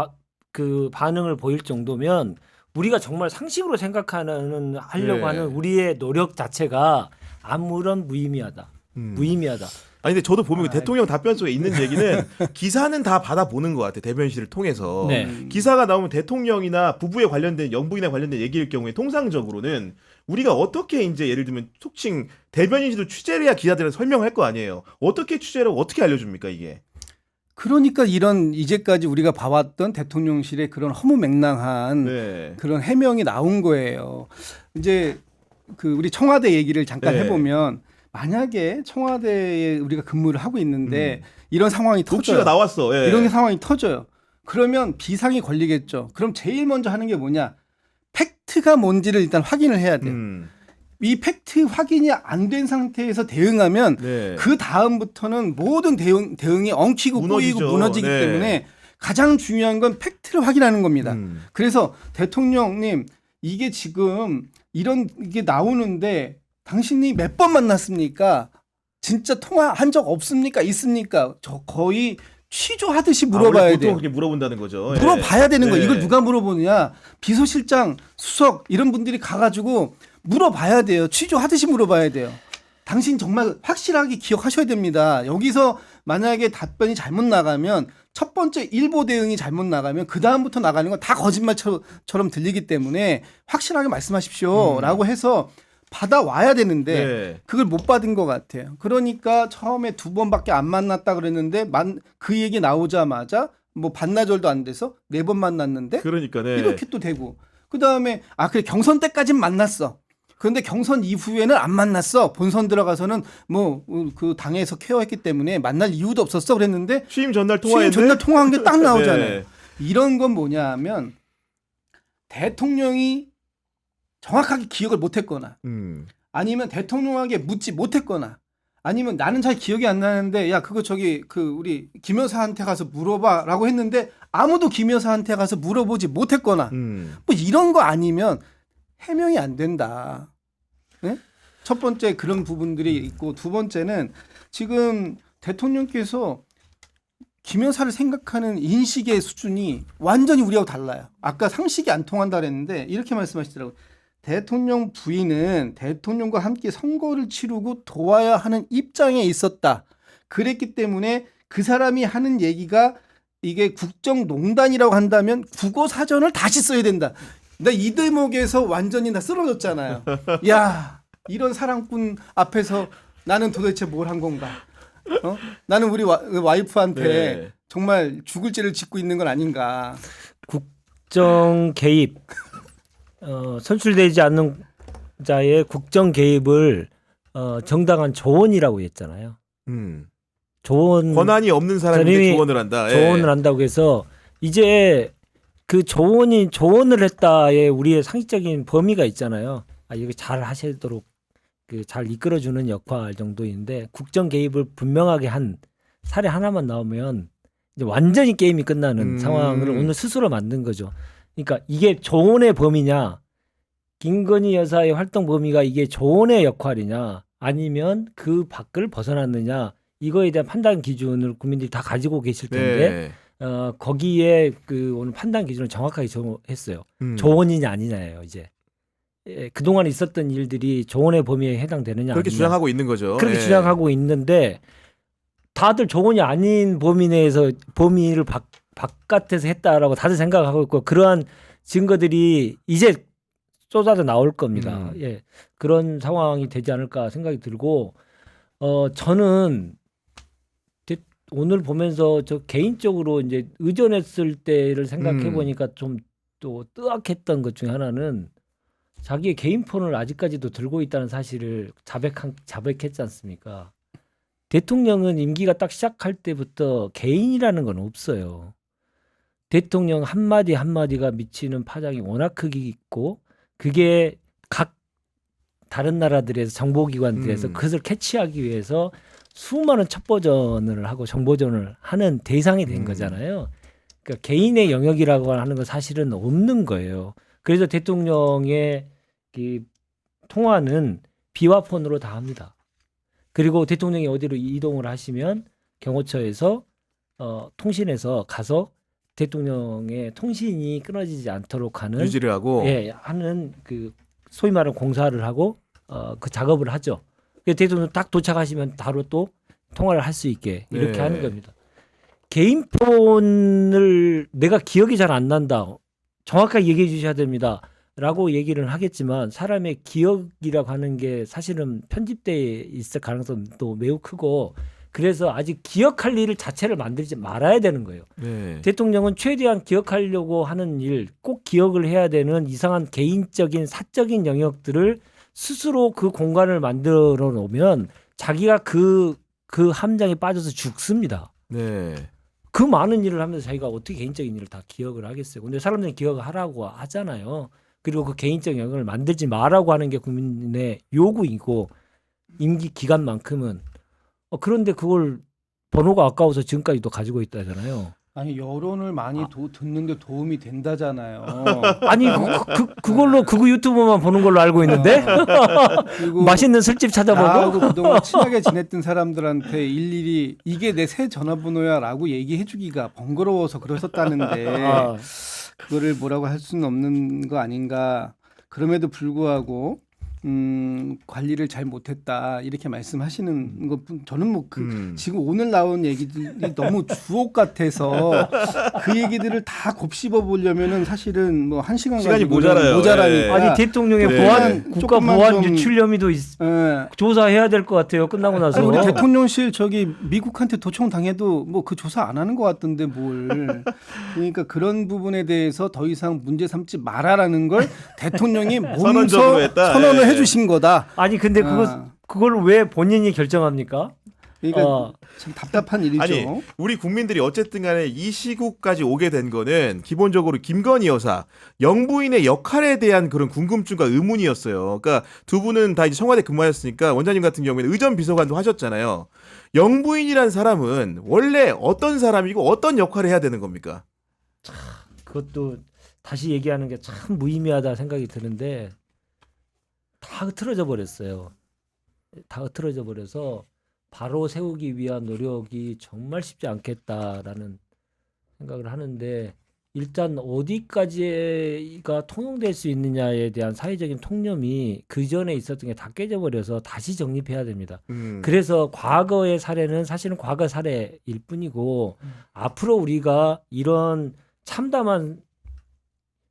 그 반응을 보일 정도면 우리가 정말 상식으로 생각하는 하려고 네. 하는 우리의 노력 자체가 아무런 무의미하다. 무의미하다. 아니 근데 저도 보면 그 대통령 답변 속에 있는 얘기는 기사는 다 받아보는 것 같아. 대변실을 통해서. 네. 기사가 나오면 대통령이나 부부에 관련된 영부인에 관련된 얘기일 경우에 통상적으로는 우리가 어떻게 이제 예를 들면 속칭 대변인실도 취재를 해야 기자들한테 설명할 거 아니에요. 어떻게 취재를 하고 어떻게 알려줍니까 이게? 그러니까 이런 이제까지 우리가 봐왔던 대통령실의 그런 허무맹랑한 네. 그런 해명이 나온 거예요. 이제 그 우리 청와대 얘기를 잠깐 네. 해보면 만약에 청와대에 우리가 근무를 하고 있는데 이런 상황이 녹취가 터져요. 나왔어. 예. 이런 상황이 터져요. 그러면 비상이 걸리겠죠. 그럼 제일 먼저 하는 게 뭐냐? 팩트가 뭔지를 일단 확인을 해야 돼요. 이 팩트 확인이 안 된 상태에서 대응하면 네. 그 다음부터는 모든 대응이 엉키고 꼬이고 무너지죠. 무너지기 네. 때문에 가장 중요한 건 팩트를 확인하는 겁니다. 그래서 대통령님 이게 지금 이런 게 나오는데 당신이 몇 번 만났습니까? 진짜 통화한 적 없습니까? 있습니까? 저 거의 취조하듯이 물어봐야 보통 돼요. 그렇게 물어본다는 거죠. 예. 물어봐야 되는 거예요. 네. 이걸 누가 물어보느냐? 비서실장, 수석 이런 분들이 가가지고 물어봐야 돼요. 취조하듯이 물어봐야 돼요. 당신 정말 확실하게 기억하셔야 됩니다. 여기서 만약에 답변이 잘못 나가면 첫 번째 일보 대응이 잘못 나가면 그 다음부터 나가는 건 다 거짓말처럼 들리기 때문에 확실하게 말씀하십시오라고 해서 받아와야 되는데 네. 그걸 못 받은 것 같아요. 그러니까 처음에 2번밖에 안 만났다 그랬는데 그 얘기 나오자마자 뭐 반나절도 안 돼서 4번 만났는데 그러니까 네. 이렇게 또 되고 그다음에 그래 경선 때까진 만났어. 그런데 경선 이후에는 안 만났어. 본선 들어가서는 뭐 그 당에서 케어했기 때문에 만날 이유도 없었어 그랬는데 취임 전날 취임 통화했는데 전날 통화한 게 딱 나오잖아요. 네. 이런 건 뭐냐 하면 대통령이 정확하게 기억을 못했거나 아니면 대통령에게 묻지 못했거나 아니면 나는 잘 기억이 안 나는데 야 그거 저기 그 우리 김 여사한테 가서 물어봐라고 했는데 아무도 김 여사한테 가서 물어보지 못했거나 뭐 이런 거 아니면 해명이 안 된다. 네? 첫 번째 그런 부분들이 있고 두 번째는 지금 대통령께서 김 여사를 생각하는 인식의 수준이 완전히 우리하고 달라요. 아까 상식이 안 통한다 그랬는데 이렇게 말씀하시더라고요. 대통령 부인은 대통령과 함께 선거를 치르고 도와야 하는 입장에 있었다. 그랬기 때문에 그 사람이 하는 얘기가 이게 국정농단이라고 한다면 국어사전을 다시 써야 된다. 나 이 대목에서 완전히 나 쓰러졌잖아요. 야, 이런 사랑꾼 앞에서 나는 도대체 뭘 한 건가? 나는 우리 와이프한테 네. 정말 죽을 죄를 짓고 있는 건 아닌가? 국정 개입, 선출되지 않는 자의 국정 개입을 정당한 조언이라고 했잖아요. 조언 권한이 없는 사람인데 조언을 한다. 예. 조언을 한다고 해서 이제 그 조언을 했다에 우리의 상식적인 범위가 있잖아요. 이거 잘 하시도록 그 잘 이끌어주는 역할 정도인데 국정 개입을 분명하게 한 사례 하나만 나오면 이제 완전히 게임이 끝나는 상황을 오늘 스스로 만든 거죠. 그러니까 이게 조언의 범위냐, 김건희 여사의 활동 범위가 이게 조언의 역할이냐, 아니면 그 밖을 벗어났느냐, 이거에 대한 판단 기준을 국민들이 다 가지고 계실 텐데 네. 거기에 그 오늘 판단 기준을 정확하게 정했어요. 조언이냐 아니냐예요. 이제 그동안 있었던 일들이 조언의 범위에 해당되느냐 그렇게 아니냐. 주장하고 있는 거죠. 그렇게 예. 주장하고 있는데 다들 조언이 아닌 범위 내에서 범위를 바깥에서 했다라고 다들 생각하고 있고 그러한 증거들이 이제 쏟아져 나올 겁니다. 예, 그런 상황이 되지 않을까 생각이 들고 저는 오늘 보면서 저 개인적으로 이제 의존했을 때를 생각해 보니까 좀 또 뜨악했던 것 중에 하나는 자기의 개인 폰을 아직까지도 들고 있다는 사실을 자백했지 않습니까? 대통령은 임기가 딱 시작할 때부터 개인이라는 건 없어요. 대통령 한마디 한마디가 미치는 파장이 워낙 크기 있고 그게 각 다른 나라들에서 정보기관들에서 그것을 캐치하기 위해서 수많은 첩보전을 하고 정보전을 하는 대상이 된 거잖아요. 그러니까 개인의 영역이라고 하는 건 사실은 없는 거예요. 그래서 대통령의 그 통화는 비화폰으로 다 합니다. 그리고 대통령이 어디로 이동을 하시면 경호처에서 통신에서 가서 대통령의 통신이 끊어지지 않도록 하는 유지를 하고 하는 그 소위 말하는 공사를 하고 그 작업을 하죠. 대통령 딱 도착하시면 바로 또 통화를 할 수 있게 이렇게 네. 하는 겁니다. 개인 폰을 내가 기억이 잘 안 난다. 정확하게 얘기해 주셔야 됩니다. 라고 얘기를 하겠지만 사람의 기억이라고 하는 게 사실은 편집돼 있을 가능성도 매우 크고 그래서 아직 기억할 일 자체를 만들지 말아야 되는 거예요. 네. 대통령은 최대한 기억하려고 하는 일, 꼭 기억을 해야 되는 이상한 개인적인 사적인 영역들을 스스로 그 공간을 만들어 놓으면 자기가 그 함정에 빠져서 죽습니다. 네. 그 많은 일을 하면서 자기가 어떻게 개인적인 일을 다 기억을 하겠어요. 근데 사람들은 기억을 하라고 하잖아요. 그리고 그 개인적 영역을 만들지 마라고 하는 게 국민의 요구이고 임기 기간만큼은 그런데 그걸 번호가 아까워서 지금까지도 가지고 있다잖아요. 아니 여론을 많이 듣는데 도움이 된다잖아요. 아니 그걸로 그거 유튜브만 보는 걸로 알고 있는데 그리고 맛있는 술집 찾아보고 나하고 그동안 친하게 지냈던 사람들한테 일일이 이게 내 새 전화번호야라고 얘기해주기가 번거로워서 그러셨다는데 아, 그거를 뭐라고 할 수는 없는 거 아닌가. 그럼에도 불구하고 관리를 잘 못했다 이렇게 말씀하시는 것 저는 뭐 지금 오늘 나온 얘기들이 너무 주옥 같아서 그 얘기들을 다 곱씹어 보려면은 사실은 뭐 한 시간 시간이 가지고는 모자라요. 모자라니까. 아니 대통령의 네. 보안 국가 조금만 보안 좀- 유출 혐의도 예. 조사해야 될 것 같아요. 끝나고 나서. 아니, 우리 대통령실 저기 미국한테 도청 당해도 뭐 그 조사 안 하는 것 같던데 뭘. 그러니까 그런 부분에 대해서 더 이상 문제 삼지 말아라는 걸 대통령이 선언적으로 몸소 했다. 선언을 예. 해주신 거다. 아니 근데 아. 그걸 왜 본인이 결정합니까? 그러니까 참 답답한 일이죠. 아니 우리 국민들이 어쨌든 간에 이 시국까지 오게 된 거는 기본적으로 김건희 여사 영부인의 역할에 대한 그런 궁금증과 의문이었어요. 그러니까 두 분은 다 이제 청와대 근무하셨으니까 원장님 같은 경우에는 의전 비서관도 하셨잖아요. 영부인이란 사람은 원래 어떤 사람이고 어떤 역할을 해야 되는 겁니까? 그것도 다시 얘기하는 게 참 무의미하다 생각이 드는데 다 흐트러져 버렸어요. 다 흐트러져 버려서 바로 세우기 위한 노력이 정말 쉽지 않겠다라는 생각을 하는데 일단 어디까지가 통용될 수 있느냐에 대한 사회적인 통념이 그 전에 있었던 게 다 깨져버려서 다시 정립해야 됩니다. 그래서 과거의 사례는 사실은 과거 사례일 뿐이고 앞으로 우리가 이런 참담한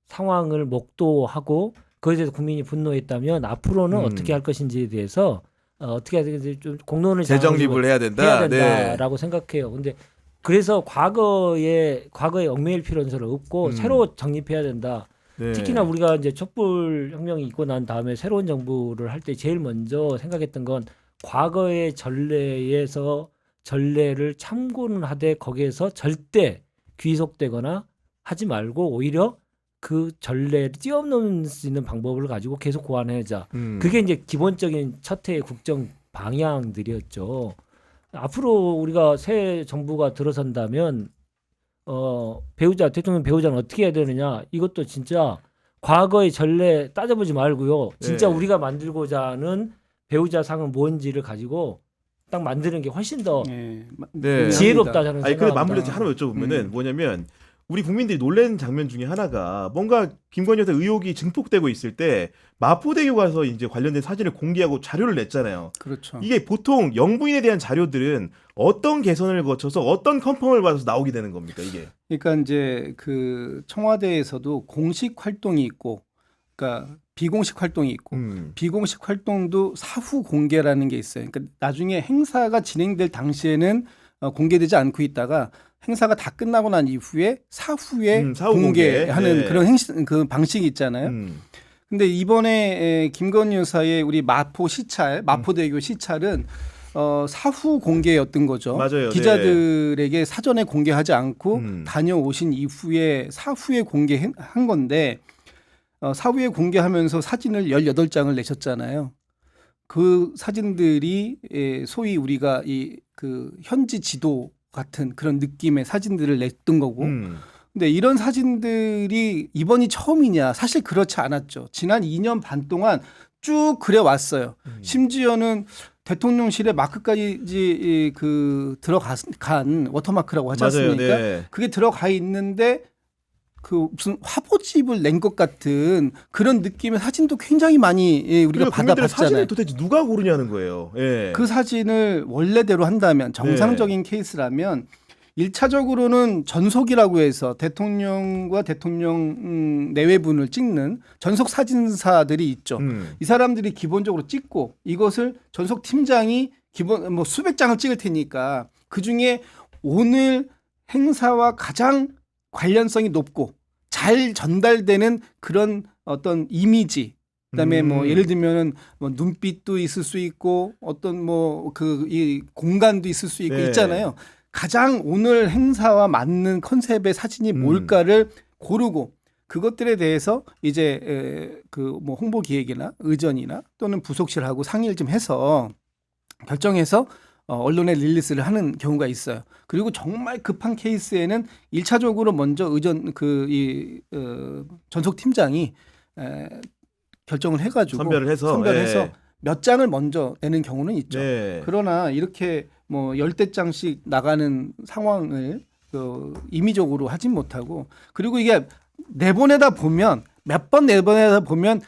상황을 목도하고 그것에 대해서 국민이 분노했다면 앞으로는 어떻게 할 것인지에 대해서 어떻게 해야 되는지 좀 공론을 재정립을 해야 된다. 해야 된다라고 생각해요. 근데 그래서 과거에 얽매일 필요는 서로 없고 새로 정립해야 된다. 네. 특히나 우리가 이제 촛불 혁명이 있고 난 다음에 새로운 정부를 할 때 제일 먼저 생각했던 건 과거의 전례에서 전례를 참고는 하되 거기에서 절대 귀속되거나 하지 말고 오히려 그 전례를 뛰어넘을 수 있는 방법을 가지고 계속 고안해자. 그게 이제 기본적인 첫 해의 국정 방향들이었죠. 앞으로 우리가 새 정부가 들어선다면 대통령 배우자는 어떻게 해야 되느냐? 이것도 진짜 과거의 전례 따져보지 말고요. 진짜 네. 우리가 만들고자 하는 배우자 상은 뭔지를 가지고 딱 만드는 게 훨씬 더 네. 네. 지혜롭다 저는 아니 그래 생각합니다. 마무리 하나 여쭤보면은 뭐냐면 우리 국민들이 놀라는 장면 중에 하나가 뭔가 김건희 여사 의혹이 증폭되고 있을 때 마포대교 가서 이제 관련된 사진을 공개하고 자료를 냈잖아요. 그렇죠. 이게 보통 영부인에 대한 자료들은 어떤 개선을 거쳐서 어떤 컨펌을 받아서 나오게 되는 겁니까 이게? 그러니까 이제 그 청와대에서도 공식 활동이 있고, 그러니까 비공식 활동이 있고, 비공식 활동도 사후 공개라는 게 있어요. 그러니까 나중에 행사가 진행될 당시에는 공개되지 않고 있다가 행사가 다 끝나고 난 이후에 사후에 사후 공개하는 네. 그런 그 방식이 있잖아요. 근데 이번에 김건희 여사의 우리 마포대교 시찰은 사후 공개였던 거죠. 맞아요. 기자들에게 사전에 공개하지 않고 다녀오신 이후에 사후에 공개한 건데 사후에 공개하면서 사진을 18장을 내셨잖아요. 그 사진들이 소위 우리가 그 현지 지도 같은 그런 느낌의 사진들을 냈던 거고. 근데 이런 사진들이 이번이 처음이냐? 사실 그렇지 않았죠. 지난 2년 반 동안 쭉 그려왔어요. 심지어는 대통령실에 마크까지 간 워터마크라고 하지 않습니까? 맞아요. 네. 그게 들어가 있는데 그 무슨 화보집을 낸 것 같은 그런 느낌의 사진도 굉장히 많이 우리가 그리고 국민들의 받아봤잖아요. 사진을 도대체 누가 고르냐는 거예요. 예. 그 사진을 원래대로 한다면 정상적인 케이스라면 1차적으로는 전속이라고 해서 대통령과 대통령 내외분을 찍는 전속 사진사들이 있죠. 이 사람들이 기본적으로 찍고 이것을 전속 팀장이 기본 뭐 수백 장을 찍을 테니까 그 중에 오늘 행사와 가장 관련성이 높고 잘 전달되는 그런 어떤 이미지, 그다음에 뭐 예를 들면은 뭐 눈빛도 있을 수 있고 어떤 뭐 그 이 공간도 있을 수 있고 네. 있잖아요. 가장 오늘 행사와 맞는 컨셉의 사진이 뭘까를 고르고 그것들에 대해서 이제 그 뭐 홍보 기획이나 의전이나 또는 부속실하고 상의를 좀 해서 결정해서 언론에 릴리스를 하는 경우가 있어요. 그리고 정말 급한 케이스에는 1차적으로 먼저 의전 전속 팀장이 결정을 해가지고 선별을 해서 예. 몇 장을 먼저 내는 경우는 있죠. 네. 그러나 이렇게 뭐 10대 장씩 나가는 상황을 임의적으로 하진 못하고 그리고 이게 내보내다 보면 몇 번 내보내다 보면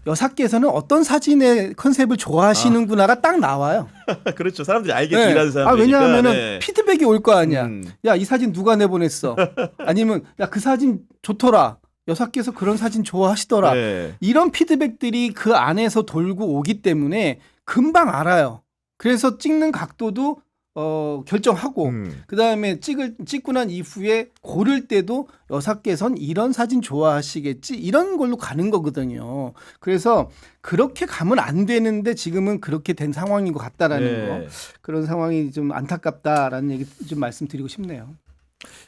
여사께서는 어떤 사진의 컨셉을 좋아하시는구나가 딱 나와요. 그렇죠. 사람들이 알겠지. 일하는 사람들이니까. 왜냐하면은 네. 피드백이 올 거 아니야. 야, 이 사진 누가 내보냈어? 아니면 야, 그 사진 좋더라. 여사께서 그런 사진 좋아하시더라. 네. 이런 피드백들이 그 안에서 돌고 오기 때문에 금방 알아요. 그래서 찍는 각도도 결정하고 그다음에 찍고 난 이후에 고를 때도 여사께선 이런 사진 좋아하시겠지 이런 걸로 가는 거거든요. 그래서 그렇게 가면 안 되는데 지금은 그렇게 된 상황인 것 같다라는 네. 거. 그런 상황이 좀 안타깝다라는 얘기 좀 말씀드리고 싶네요.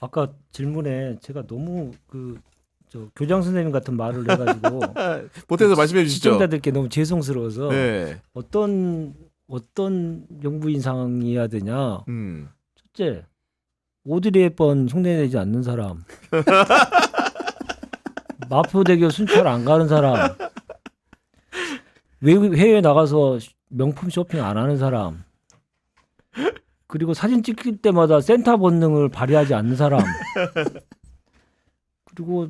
아까 질문에 제가 너무 교장 선생님 같은 말을 해가지고 보태서 말씀해 주시죠. 시청자들께 너무 죄송스러워서 네. 어떤 영부인 상황이어야 되냐. 첫째, 오드리 헵번 흉내내지 않는 사람, 마포대교 순찰 안 가는 사람, 해외 나가서 명품 쇼핑 안 하는 사람, 그리고 사진 찍힐 때마다 센터 본능을 발휘하지 않는 사람, 그리고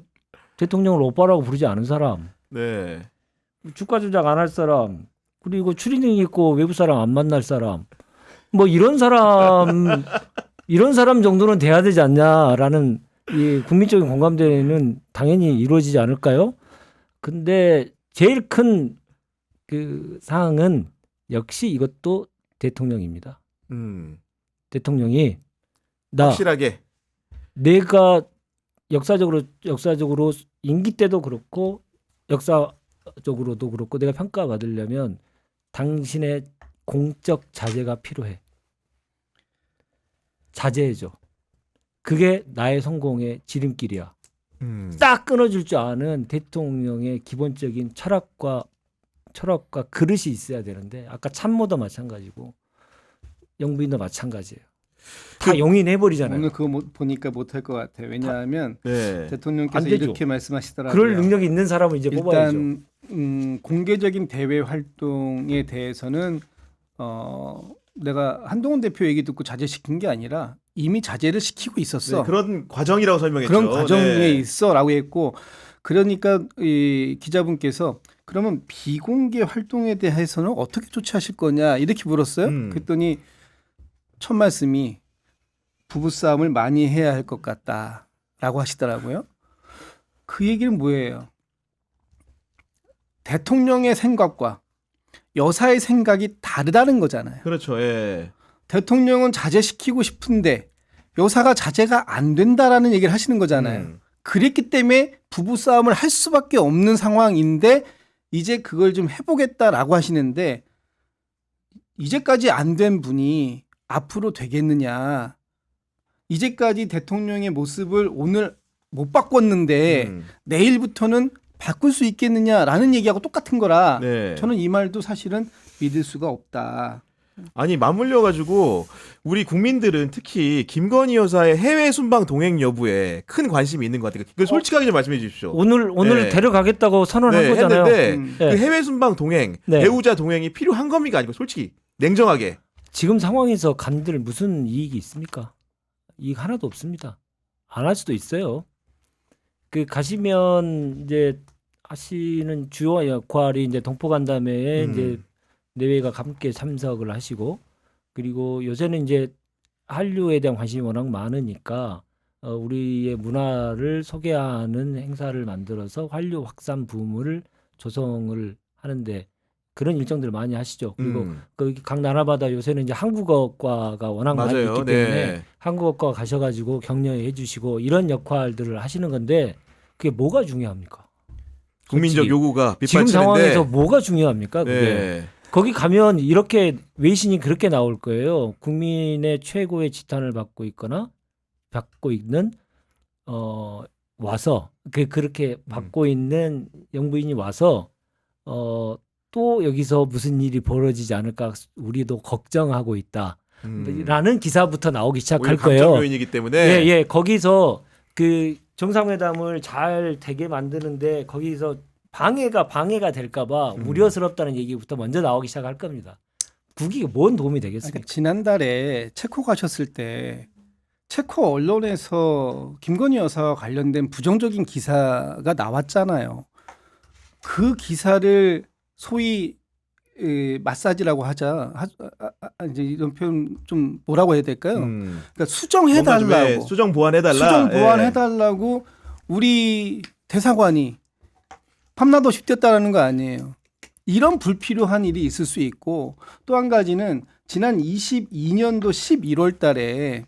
대통령을 오빠라고 부르지 않은 사람, 네. 주가 조작 안 할 사람, 그리고 추리닝 입고 외부 사람 안 만날 사람, 뭐 이런 사람 정도는 돼야 되지 않냐라는 이 국민적인 공감대는 당연히 이루어지지 않을까요? 근데 제일 큰 그 사항은 역시 이것도 대통령입니다. 대통령이 확실하게 내가 역사적으로 임기 때도 그렇고 역사적으로도 그렇고 내가 평가받으려면 당신의 공적 자제가 필요해. 자제해줘. 그게 나의 성공의 지름길이야. 딱 끊어줄 줄 아는 대통령의 기본적인 철학과 그릇이 있어야 되는데 아까 참모도 마찬가지고 영부인도 마찬가지예요. 다 용인해버리잖아요. 오늘 그거 보니까 못할 것 같아요. 왜냐하면 네. 대통령께서 안 되죠. 이렇게 말씀하시더라고요. 그럴 능력이 있는 사람은 이제 뽑아야죠. 일단 공개적인 대외 활동에 대해서는 내가 한동훈 대표 얘기 듣고 자제시킨 게 아니라 이미 자제를 시키고 있었어. 네, 그런 과정이라고 설명했죠. 그런 과정에 네. 있어라고 했고 그러니까 이 기자분께서 그러면 비공개 활동에 대해서는 어떻게 조치하실 거냐 이렇게 물었어요. 그랬더니 첫 말씀이 부부싸움을 많이 해야 할 것 같다라고 하시더라고요. 그 얘기는 뭐예요? 대통령의 생각과 여사의 생각이 다르다는 거잖아요. 그렇죠. 예. 대통령은 자제시키고 싶은데 여사가 자제가 안 된다라는 얘기를 하시는 거잖아요. 그랬기 때문에 부부싸움을 할 수밖에 없는 상황인데 이제 그걸 좀 해보겠다라고 하시는데 이제까지 안 된 분이 앞으로 되겠느냐. 이제까지 대통령의 모습을 오늘 못 바꿨는데 내일부터는 바꿀 수 있겠느냐라는 얘기하고 똑같은 거라 네. 저는 이 말도 사실은 믿을 수가 없다. 아니 맞물려 가지고 우리 국민들은 특히 김건희 여사의 해외 순방 동행 여부에 큰 관심이 있는 것 같아요. 그걸 솔직하게 좀 말씀해 주십시오. 오늘 네. 데려가겠다고 선언한 네, 거잖아요. 했는데 네. 그 해외 순방 동행, 네. 배우자 동행이 필요한 겁니까 아니고 솔직히 냉정하게. 지금 상황에서 간들 무슨 이익이 있습니까? 이익 하나도 없습니다. 안 할 수도 있어요. 그 가시면 이제 하시는 주요 역할이 이제 동포간담회에 이제 내외가 함께 참석을 하시고 그리고 요새는 이제 한류에 대한 관심이 워낙 많으니까 우리의 문화를 소개하는 행사를 만들어서 한류 확산 붐을 조성을 하는데 그런 일정들을 많이 하시죠. 그리고 각 나라마다 요새는 이제 한국어과가 워낙 많이 맞아요. 있기 때문에 네. 한국어과 한국어과 가셔가지고 격려해 주시고 이런 역할들을 하시는 건데 그게 뭐가 중요합니까? 국민적 솔직히. 요구가 지금 빗발치는데 상황에서 뭐가 중요합니까? 그게 네. 거기 가면 이렇게 외신이 그렇게 나올 거예요. 국민의 최고의 지탄을 받고 있거나 받고 있는 와서 그렇게 받고 있는 영부인이 와서 또 여기서 무슨 일이 벌어지지 않을까 우리도 걱정하고 있다라는 기사부터 나오기 시작할 오히려 거예요. 감정 요인이기 때문에 예, 거기서 그 정상회담을 잘 되게 만드는데 거기서 방해가 될까봐 우려스럽다는 얘기부터 먼저 나오기 시작할 겁니다. 국익에 뭔 도움이 되겠습니까? 그러니까 지난달에 체코 가셨을 때 체코 언론에서 김건희 여사와 관련된 부정적인 기사가 나왔잖아요. 그 기사를 소위 마사지라고 하자. 이제 이런 표현 좀 뭐라고 해야 될까요? 그러니까 수정해달라고. 수정 보완해달라. 수정 보완해달라고 우리 대사관이 밤낮 없이 뛰었다라는 거 아니에요. 이런 불필요한 일이 있을 수 있고 또 한 가지는 지난 22년도 11월 달에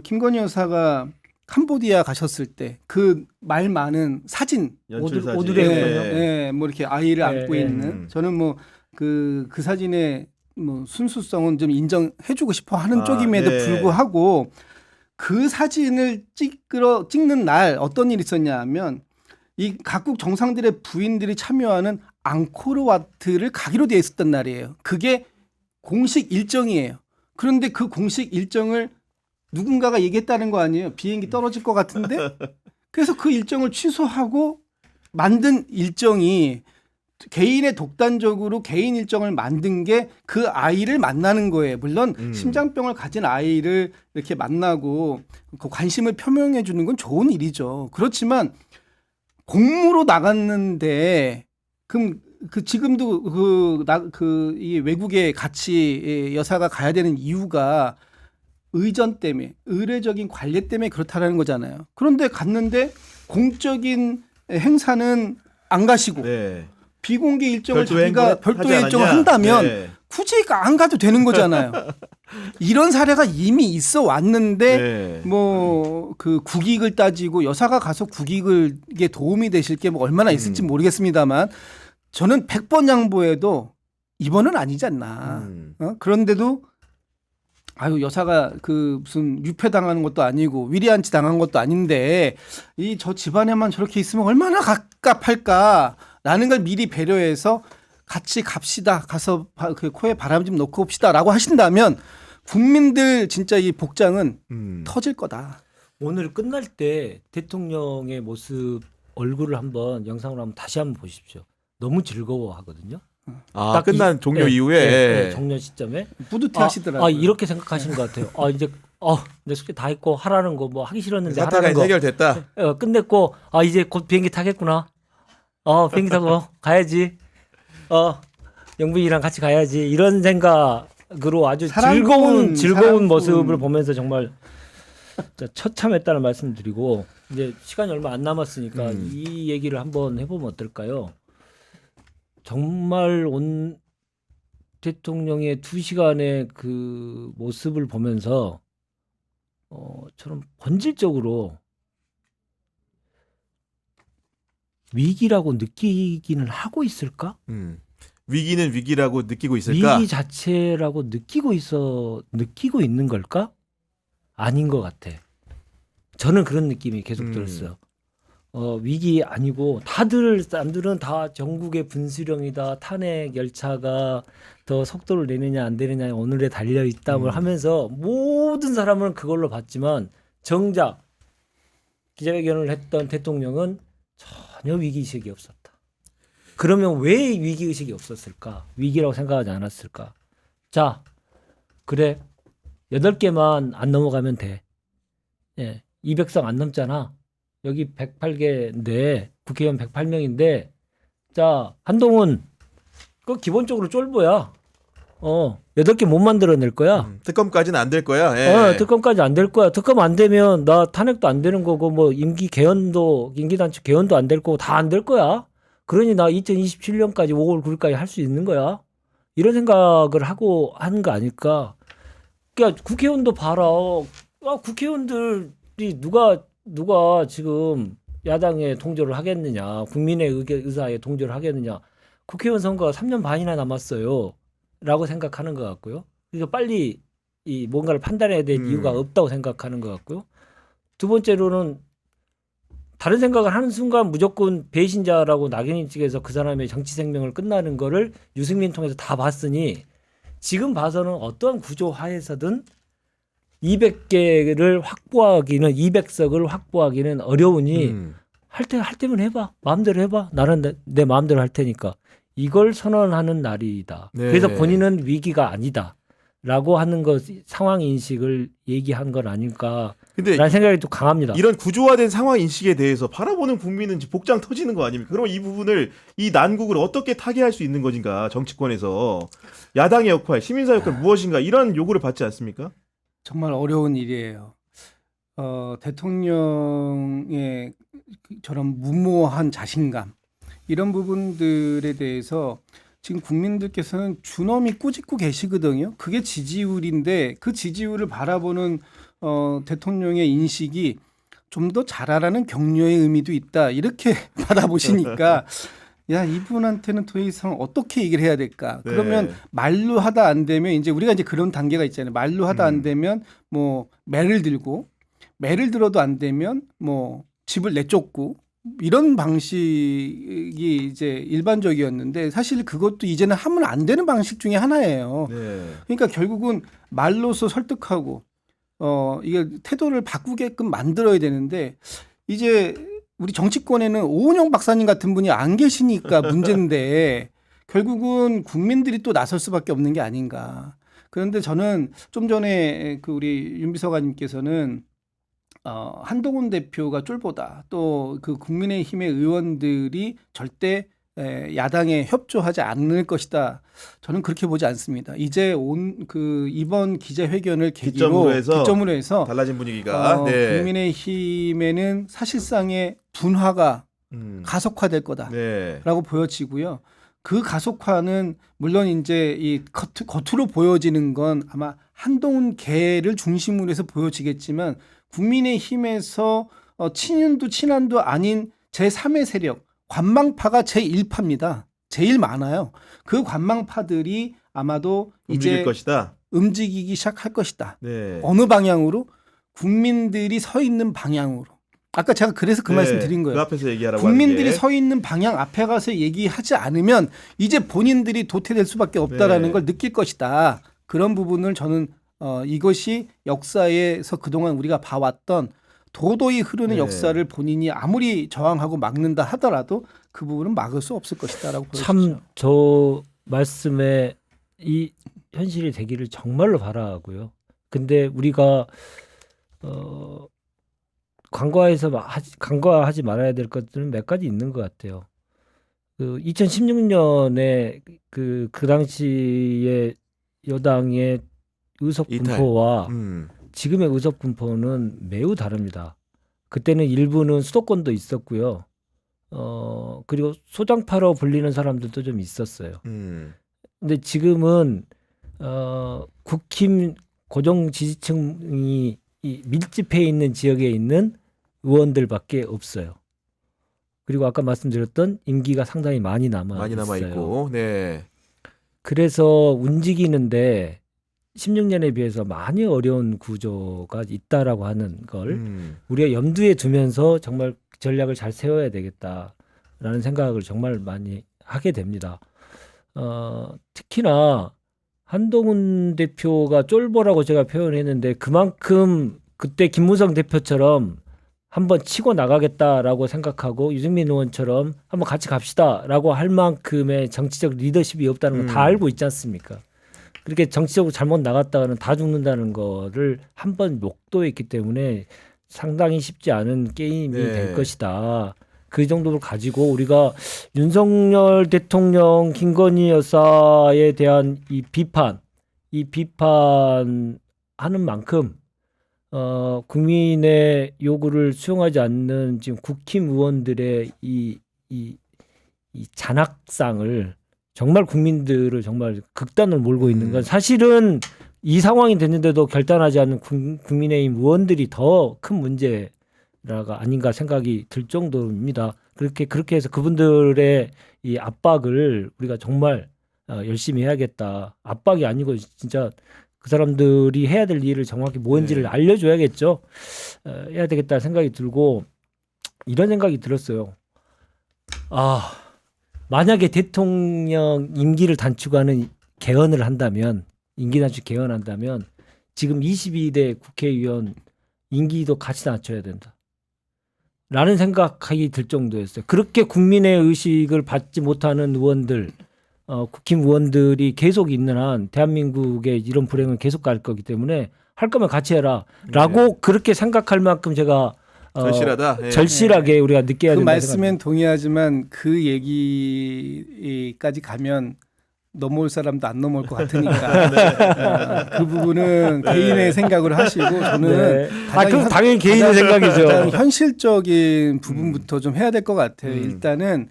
김건희 여사가 캄보디아 가셨을 때 그 말 많은 사진 연출 사진. 오드레 예, 뭐 이렇게 아이를 안고 예. 있는 저는 뭐 그 사진의 뭐 순수성은 좀 인정해주고 싶어 하는 쪽임에도 네. 불구하고 그 사진을 찍는 날 어떤 일이 있었냐 하면 이 각국 정상들의 부인들이 참여하는 앙코르와트를 가기로 되어 있었던 날이에요. 그게 공식 일정이에요. 그런데 그 공식 일정을 누군가가 얘기했다는 거 아니에요. 비행기 떨어질 것 같은데. 그래서 그 일정을 취소하고 만든 일정이 개인의 독단적으로 개인 일정을 만든 게 그 아이를 만나는 거예요. 물론 심장병을 가진 아이를 이렇게 만나고 그 관심을 표명해 주는 건 좋은 일이죠. 그렇지만 공무로 나갔는데 그럼 지금도 이 외국에 같이 여사가 가야 되는 이유가 의전 때문에 의례적인 관례 때문에 그렇다라는 거잖아요. 그런데 갔는데 공적인 행사는 안 가시고 네. 비공개 일정을 별도 자기가 행보를 별도 하지 일정을 않았냐? 한다면 네. 굳이 안 가도 되는 거잖아요. 이런 사례가 이미 있어 왔는데 네. 뭐 그 국익을 따지고 여사가 가서 국익에 도움이 되실 게 뭐 얼마나 있을지 모르겠습니다만 저는 100번 양보해도 이번은 아니지 않나. 그런데도 아유 여사가 그 무슨 유폐 당하는 것도 아니고 위리안치 당한 것도 아닌데 이 저 집안에만 저렇게 있으면 얼마나 갑갑할까라는 걸 미리 배려해서 같이 갑시다. 가서 그 코에 바람 좀 넣고 옵시다라고 하신다면 국민들 진짜 이 복장은 터질 거다. 오늘 끝날 때 대통령의 모습 얼굴을 한번 영상으로 한번 다시 한번 보십시오. 너무 즐거워하거든요. 딱 끝난 종료 네, 이후에 네, 종료 시점에 뿌듯해하시더라고요. 이렇게 생각하시는 것 같아요. 이제 내 숙제 다 했고 하라는 거 뭐 하기 싫었는데 사태가 하라는 거 해결됐다. 끝냈고 이제 곧 비행기 타겠구나. 비행기 타고 가야지. 영빈이랑 같이 가야지. 이런 생각으로 아주 즐거운 사랑꾼. 모습을 보면서 정말 처참했다는 말씀드리고 이제 시간이 얼마 안 남았으니까 이 얘기를 한번 해보면 어떨까요? 정말 온 대통령의 2시간의 그 모습을 보면서 저는 본질적으로 위기라고 느끼기는 하고 있을까? 위기는 위기라고 느끼고 있을까? 위기 자체라고 느끼고 있는 걸까? 아닌 것 같아. 저는 그런 느낌이 계속 들었어요. 위기 아니고 남들은 다 전국의 분수령이다. 탄핵 열차가 더 속도를 내느냐 안 내느냐 오늘에 달려 있다고 하면서 모든 사람은 그걸로 봤지만 정작 기자회견을 했던 대통령은 전혀 위기의식이 없었다. 그러면 왜 위기의식이 없었을까? 위기라고 생각하지 않았을까? 자, 그래. 8개만 안 넘어가면 돼. 200석 안 넘잖아. 여기 108개인데 국회의원 108명인데 자 한동훈 그 기본적으로 쫄보야. 8개 못 만들어낼 거야. 특검까지는 안 될 거야. 예. 특검까지 안 될 거야. 특검 안 되면 나 탄핵도 안 되는 거고 뭐 임기단축 개헌도 안 될 거고 다 안 될 거야. 그러니 나 2027년까지 5월 9일까지 할 수 있는 거야. 이런 생각을 하고 하는 거 아닐까. 그러니까 국회의원도 봐라. 국회의원들이 누가 지금 야당에 동조를 하겠느냐. 국민의 의사에 동조를 하겠느냐. 국회의원 선거가 3년 반이나 남았어요. 라고 생각하는 것 같고요. 그러니까 빨리 이 뭔가를 판단해야 될 이유가 없다고 생각하는 것 같고요. 두 번째로는 다른 생각을 하는 순간 무조건 배신자라고 낙인이 찍어서 그 사람의 정치 생명을 끝나는 거를 유승민 통해서 다 봤으니 지금 봐서는 어떠한 구조 하에서든 200개를 확보하기는 200석을 확보하기는 어려우니 할 때면 해봐. 마음대로 해봐. 나는 내 마음대로 할 테니까. 이걸 선언하는 날이다. 네. 그래서 본인은 위기가 아니다라고 하는 것 상황 인식을 얘기한 건 아닐까. 근데 라는 생각이 좀 강합니다. 이런 구조화된 상황 인식에 대해서 바라보는 국민은 복장 터지는 거 아닙니까? 그럼 이 부분을 이 난국을 어떻게 타개할 수 있는 것인가? 정치권에서 야당의 역할, 시민사 역할 무엇인가 이런 요구를 받지 않습니까? 정말 어려운 일이에요. 대통령의 저런 무모한 자신감 이런 부분들에 대해서 지금 국민들께서는 준엄히 꾸짖고 계시거든요. 그게 지지율인데 그 지지율을 바라보는 대통령의 인식이 좀 더 잘하라는 격려의 의미도 있다. 이렇게 바라보시니까 야, 이분한테는 더 이상 어떻게 얘기를 해야 될까? 네. 그러면 말로 하다 안 되면 이제 우리가 이제 그런 단계가 있잖아요. 말로 하다 안 되면 뭐 매를 들고 매를 들어도 안 되면 뭐 집을 내쫓고 이런 방식이 이제 일반적이었는데 사실 그것도 이제는 하면 안 되는 방식 중에 하나예요. 네. 그러니까 결국은 말로서 설득하고 이게 태도를 바꾸게끔 만들어야 되는데 이제 우리 정치권에는 오은영 박사님 같은 분이 안 계시니까 문제인데 결국은 국민들이 또 나설 수밖에 없는 게 아닌가. 그런데 저는 좀 전에 그 우리 윤 비서관님께서는 한동훈 대표가 쫄보다. 또 그 국민의힘의 의원들이 절대 야당에 협조하지 않을 것이다. 저는 그렇게 보지 않습니다. 이제 이번 기자회견을 계기로 기점으로 해서 달라진 분위기가 네. 국민의힘에는 사실상의 분화가 가속화될 거다라고 네. 보여지고요. 그 가속화는 물론 이제 이 겉으로 보여지는 건 아마 한동훈 계를 중심으로 해서 보여지겠지만 국민의힘에서 친윤도 친한도 아닌 제3의 세력 관망파가 제1파입니다. 제일 많아요. 그 관망파들이 아마도 움직일 이제 것이다. 움직이기 시작할 것이다. 네. 어느 방향으로? 국민들이 서 있는 방향으로. 아까 제가 그래서 그 말씀 드린 거예요. 그 앞에서 얘기하라고 국민들이 하는 게. 서 있는 방향 앞에 가서 얘기하지 않으면 이제 본인들이 도태될 수밖에 없다라는 네. 걸 느낄 것이다. 그런 부분을 저는 이것이 역사에서 그동안 우리가 봐왔던 도도히 흐르는 네. 역사를 본인이 아무리 저항하고 막는다 하더라도 그 부분은 막을 수 없을 것이다라고 보여지죠. 참 저 말씀에 이 현실이 되기를 정말로 바라고요. 근데 우리가 간과하지 말아야 될 것들은 몇 가지 있는 것 같아요. 2016년에 그 당시에 여당의 의석 분포와 지금의 의석 분포는 매우 다릅니다. 그때는 일부는 수도권도 있었고요. 그리고 소장파로 불리는 사람들도 좀 있었어요. 근데 지금은 국힘 고정 지지층이 밀집해 있는 지역에 있는 의원들밖에 없어요. 그리고 아까 말씀드렸던 임기가 상당히 많이 남아 있고, 네. 그래서 움직이는데 16년에 비해서 많이 어려운 구조가 있다라고 하는 걸 우리가 염두에 두면서 정말 전략을 잘 세워야 되겠다라는 생각을 정말 많이 하게 됩니다. 특히나 한동훈 대표가 쫄보라고 제가 표현했는데 그만큼 그때 김무성 대표처럼 한번 치고 나가겠다라고 생각하고 유승민 의원처럼 한번 같이 갑시다라고 할 만큼의 정치적 리더십이 없다는 건 다 알고 있지 않습니까? 그렇게 정치적으로 잘못 나갔다가는 다 죽는다는 거를 한번 목도했기 때문에 상당히 쉽지 않은 게임이 네. 될 것이다. 그 정도를 가지고 우리가 윤석열 대통령, 김건희 여사에 대한 이 비판하는 만큼 국민의 요구를 수용하지 않는 지금 국힘 의원들의 이 잔악상을 정말 국민들을 정말 극단을 몰고 있는 건 사실은 이 상황이 됐는데도 결단하지 않는 국민의힘 의원들이 더 큰 문제라가 아닌가 생각이 들 정도입니다. 그렇게 해서 그분들의 이 압박을 우리가 정말 열심히 해야겠다. 압박이 아니고 진짜 그 사람들이 해야 될 일을 정확히 뭔지를 알려줘야겠죠. 해야 되겠다 생각이 들고 이런 생각이 들었어요. 만약에 대통령 임기를 단축하는 개헌을 한다면 임기 단축 개헌한다면 지금 22대 국회의원 임기도 같이 낮춰야 된다. 라는 생각이 들 정도였어요. 그렇게 국민의 의식을 받지 못하는 의원들, 국힘 의원들이 계속 있는 한 대한민국의 이런 불행은 계속 갈 거기 때문에 할 거면 같이 해라. 라고 그렇게 생각할 만큼 제가 절실하다. 절실하게 우리가 느껴야 그 된다. 말씀엔 동의하지만 그 얘기까지 가면 넘어올 사람도 안 넘어올 것 같으니까 그 부분은 개인의 생각을 하시고 저는 그럼 당연히 개인의 생각이죠. 가장 현실적인 부분부터 좀 해야 될 것 같아요. 일단은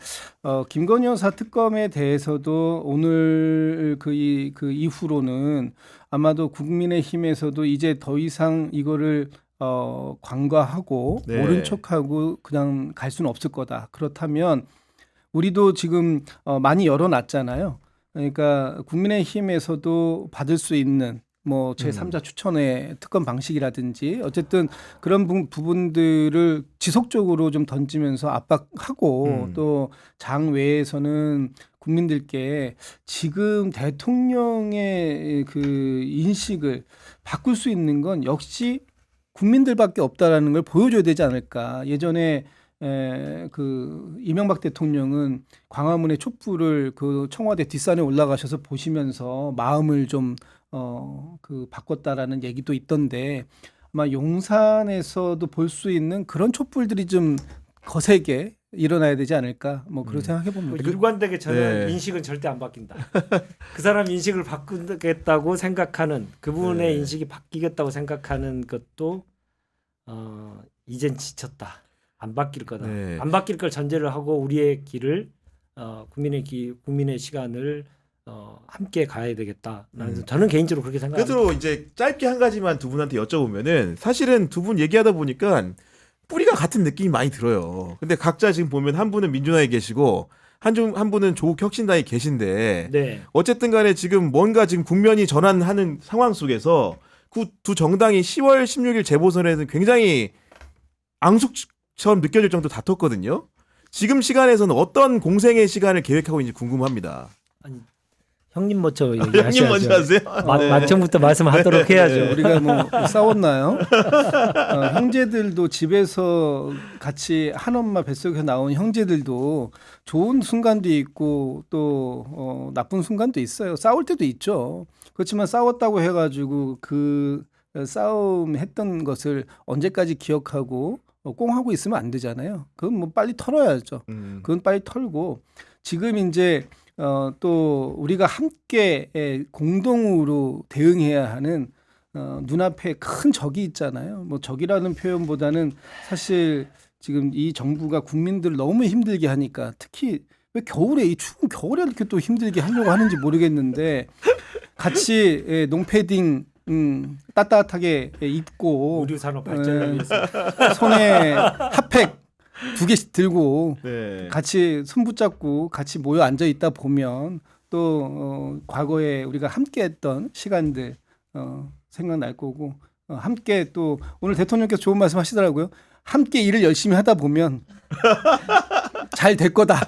김건희 여사 특검에 대해서도 오늘 그 이후로는 아마도 국민의힘에서도 이제 더 이상 이거를 관과하고 모른 척하고 그냥 갈 수는 없을 거다. 그렇다면 우리도 지금 많이 열어놨잖아요. 그러니까 국민의힘에서도 받을 수 있는 뭐 제3자 추천의 특검 방식이라든지 어쨌든 그런 부분들을 지속적으로 좀 던지면서 압박하고 또 장 외에서는 국민들께 지금 대통령의 그 인식을 바꿀 수 있는 건 역시 국민들밖에 없다라는 걸 보여줘야 되지 않을까. 예전에 그 이명박 대통령은 광화문의 촛불을 그 청와대 뒷산에 올라가셔서 보시면서 마음을 좀 그 바꿨다라는 얘기도 있던데 아마 용산에서도 볼 수 있는 그런 촛불들이 좀 거세게 일어나야 되지 않을까 뭐 그런 생각해 봅니다. 일관되게 저는 인식은 절대 안 바뀐다. 그 사람 인식을 바꾸겠다고 생각하는 그분의 인식이 바뀌겠다고 생각하는 것도 이젠 지쳤다. 안 바뀔 거다. 안 바뀔 걸 전제를 하고 우리의 길을 국민의 시간을 함께 가야 되겠다. 저는 개인적으로 그렇게 생각합니다. 끝으로 이제 짧게 한 가지만 두 분한테 여쭤보면은 사실은 두 분 얘기하다 보니까 뿌리가 같은 느낌이 많이 들어요. 근데 각자 지금 보면 한 분은 민주당에 계시고 한 분은 조국 혁신당에 계신데 어쨌든 간에 지금 뭔가 지금 국면이 전환하는 상황 속에서 그 두 정당이 10월 16일 재보선에는 굉장히 앙숙처럼 느껴질 정도로 다퉜거든요. 지금 시간에서는 어떤 공생의 시간을 계획하고 있는지 궁금합니다. 아니, 형님 먼저 얘기하셔야죠. 형님 먼저 하세요. 마청부터 말씀하도록 해야죠. 우리가 뭐 싸웠나요? 형제들도 집에서 같이 한 엄마 뱃속에서 나온 형제들도 좋은 순간도 있고 또 나쁜 순간도 있어요. 싸울 때도 있죠. 그렇지만 싸웠다고 해가지고 그 싸움 했던 것을 언제까지 기억하고 꽁하고 있으면 안 되잖아요. 그건 뭐 빨리 털어야죠. 그건 빨리 털고 지금 이제 또 우리가 함께 공동으로 대응해야 하는 눈앞에 큰 적이 있잖아요. 뭐 적이라는 표현보다는 사실 지금 이 정부가 국민들을 너무 힘들게 하니까 특히 왜 겨울에 이 추운 겨울에 이렇게 또 힘들게 하려고 하는지 모르겠는데 같이 농패딩 따뜻하게 입고 의류 산업 발전을 위해서 손에 핫팩 2개씩 들고 네. 같이 손 붙잡고 같이 모여 앉아 있다 보면 또 과거에 우리가 함께했던 시간들 생각날 거고 함께 또 오늘 대통령께서 좋은 말씀 하시더라고요. 함께 일을 열심히 하다 보면 잘 될 거다.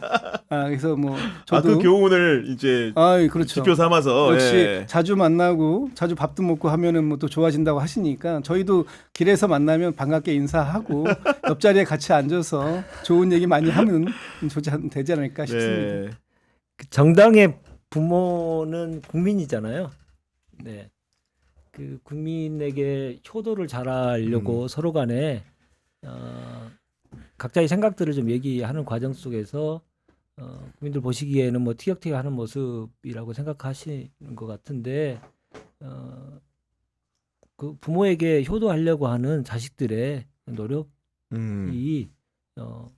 그래서 뭐 저도 그 교훈을 이제 그렇죠. 지표 삼아서 역시 자주 만나고 자주 밥도 먹고 하면은 뭐 또 좋아진다고 하시니까 저희도 길에서 만나면 반갑게 인사하고 옆자리에 같이 앉아서 좋은 얘기 많이 하면 되지 않을까 싶습니다. 정당의 부모는 국민이잖아요. 네. 그 국민에게 효도를 잘하려고 서로 간에 각자의 생각들을 좀 얘기하는 과정 속에서 국민들 보시기에는 뭐 티격태격하는 모습이라고 생각하시는 것 같은데 그 부모에게 효도하려고 하는 자식들의 노력이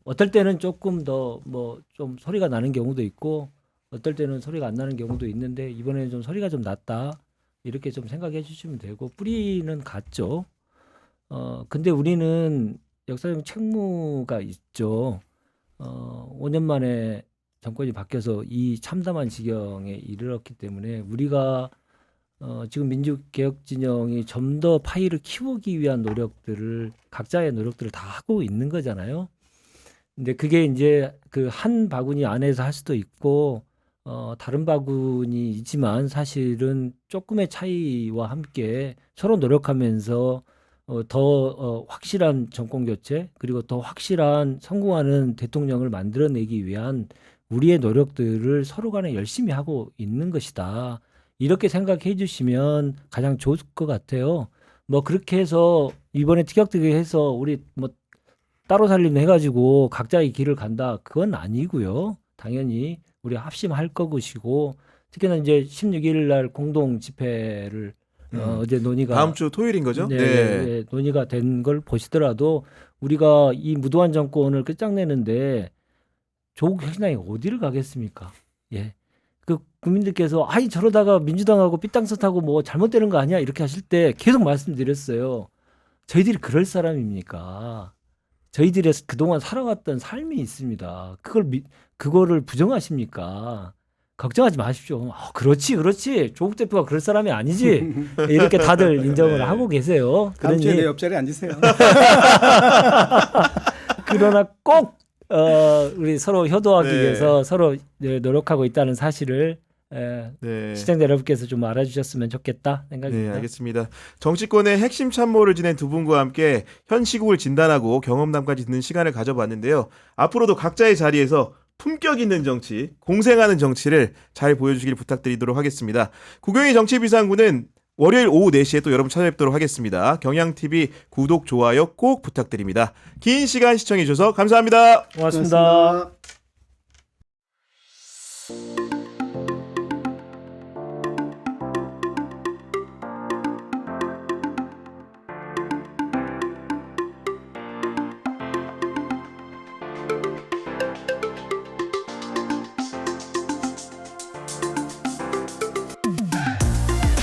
어떨 때는 조금 더 뭐 좀 소리가 나는 경우도 있고 어떨 때는 소리가 안 나는 경우도 있는데 이번에는 좀 소리가 좀 났다 이렇게 좀 생각해 주시면 되고 뿌리는 같죠. 근데 우리는 역사적 책무가 있죠. 5년 만에 정권이 바뀌어서 이 참담한 지경에 이르렀기 때문에 우리가 지금 민주개혁 진영이 좀 더 파이를 키우기 위한 노력들을 각자의 노력들을 다 하고 있는 거잖아요. 근데 그게 이제 그 한 바구니 안에서 할 수도 있고 다른 바구니 있지만 사실은 조금의 차이와 함께 서로 노력하면서 더 확실한 정권 교체 그리고 더 확실한 성공하는 대통령을 만들어내기 위한 우리의 노력들을 서로 간에 열심히 하고 있는 것이다. 이렇게 생각해 주시면 가장 좋을 것 같아요. 뭐 그렇게 해서 이번에 티격태격해서 우리 뭐 따로 살림 해가지고 각자의 길을 간다. 그건 아니고요. 당연히 우리 합심할 것이고 특히나 이제 16일 날 공동 집회를 어제 논의가 다음 주 토요일인 거죠? 네. 논의가 된 걸 보시더라도 우리가 이 무도한 정권을 끝장내는데 조국 혁신당이 어디를 가겠습니까? 예. 그 국민들께서 아이 저러다가 민주당하고 삐땅서 타고 뭐 잘못되는 거 아니야? 이렇게 하실 때 계속 말씀드렸어요. 저희들이 그럴 사람입니까? 저희들이 그동안 살아왔던 삶이 있습니다. 그거를 부정하십니까? 걱정하지 마십시오. 그렇지. 조국 대표가 그럴 사람이 아니지. 이렇게 다들 인정을 네. 하고 계세요. 다음 주에 내 옆자리에 앉으세요. 그러나 꼭 우리 서로 효도하기 네. 위해서 서로 노력하고 있다는 사실을 네. 시청자 여러분께서 좀 알아주셨으면 좋겠다 생각입니다. 네, 알겠습니다. 정치권의 핵심 참모를 지낸 두 분과 함께 현 시국을 진단하고 경험담까지 듣는 시간을 가져봤는데요. 앞으로도 각자의 자리에서 품격 있는 정치, 공생하는 정치를 잘 보여주길 부탁드리도록 하겠습니다. 국영의 정치비상구는 월요일 오후 4시에 또 여러분 찾아뵙도록 하겠습니다. 경향TV 구독, 좋아요 꼭 부탁드립니다. 긴 시간 시청해 주셔서 감사합니다. 고맙습니다.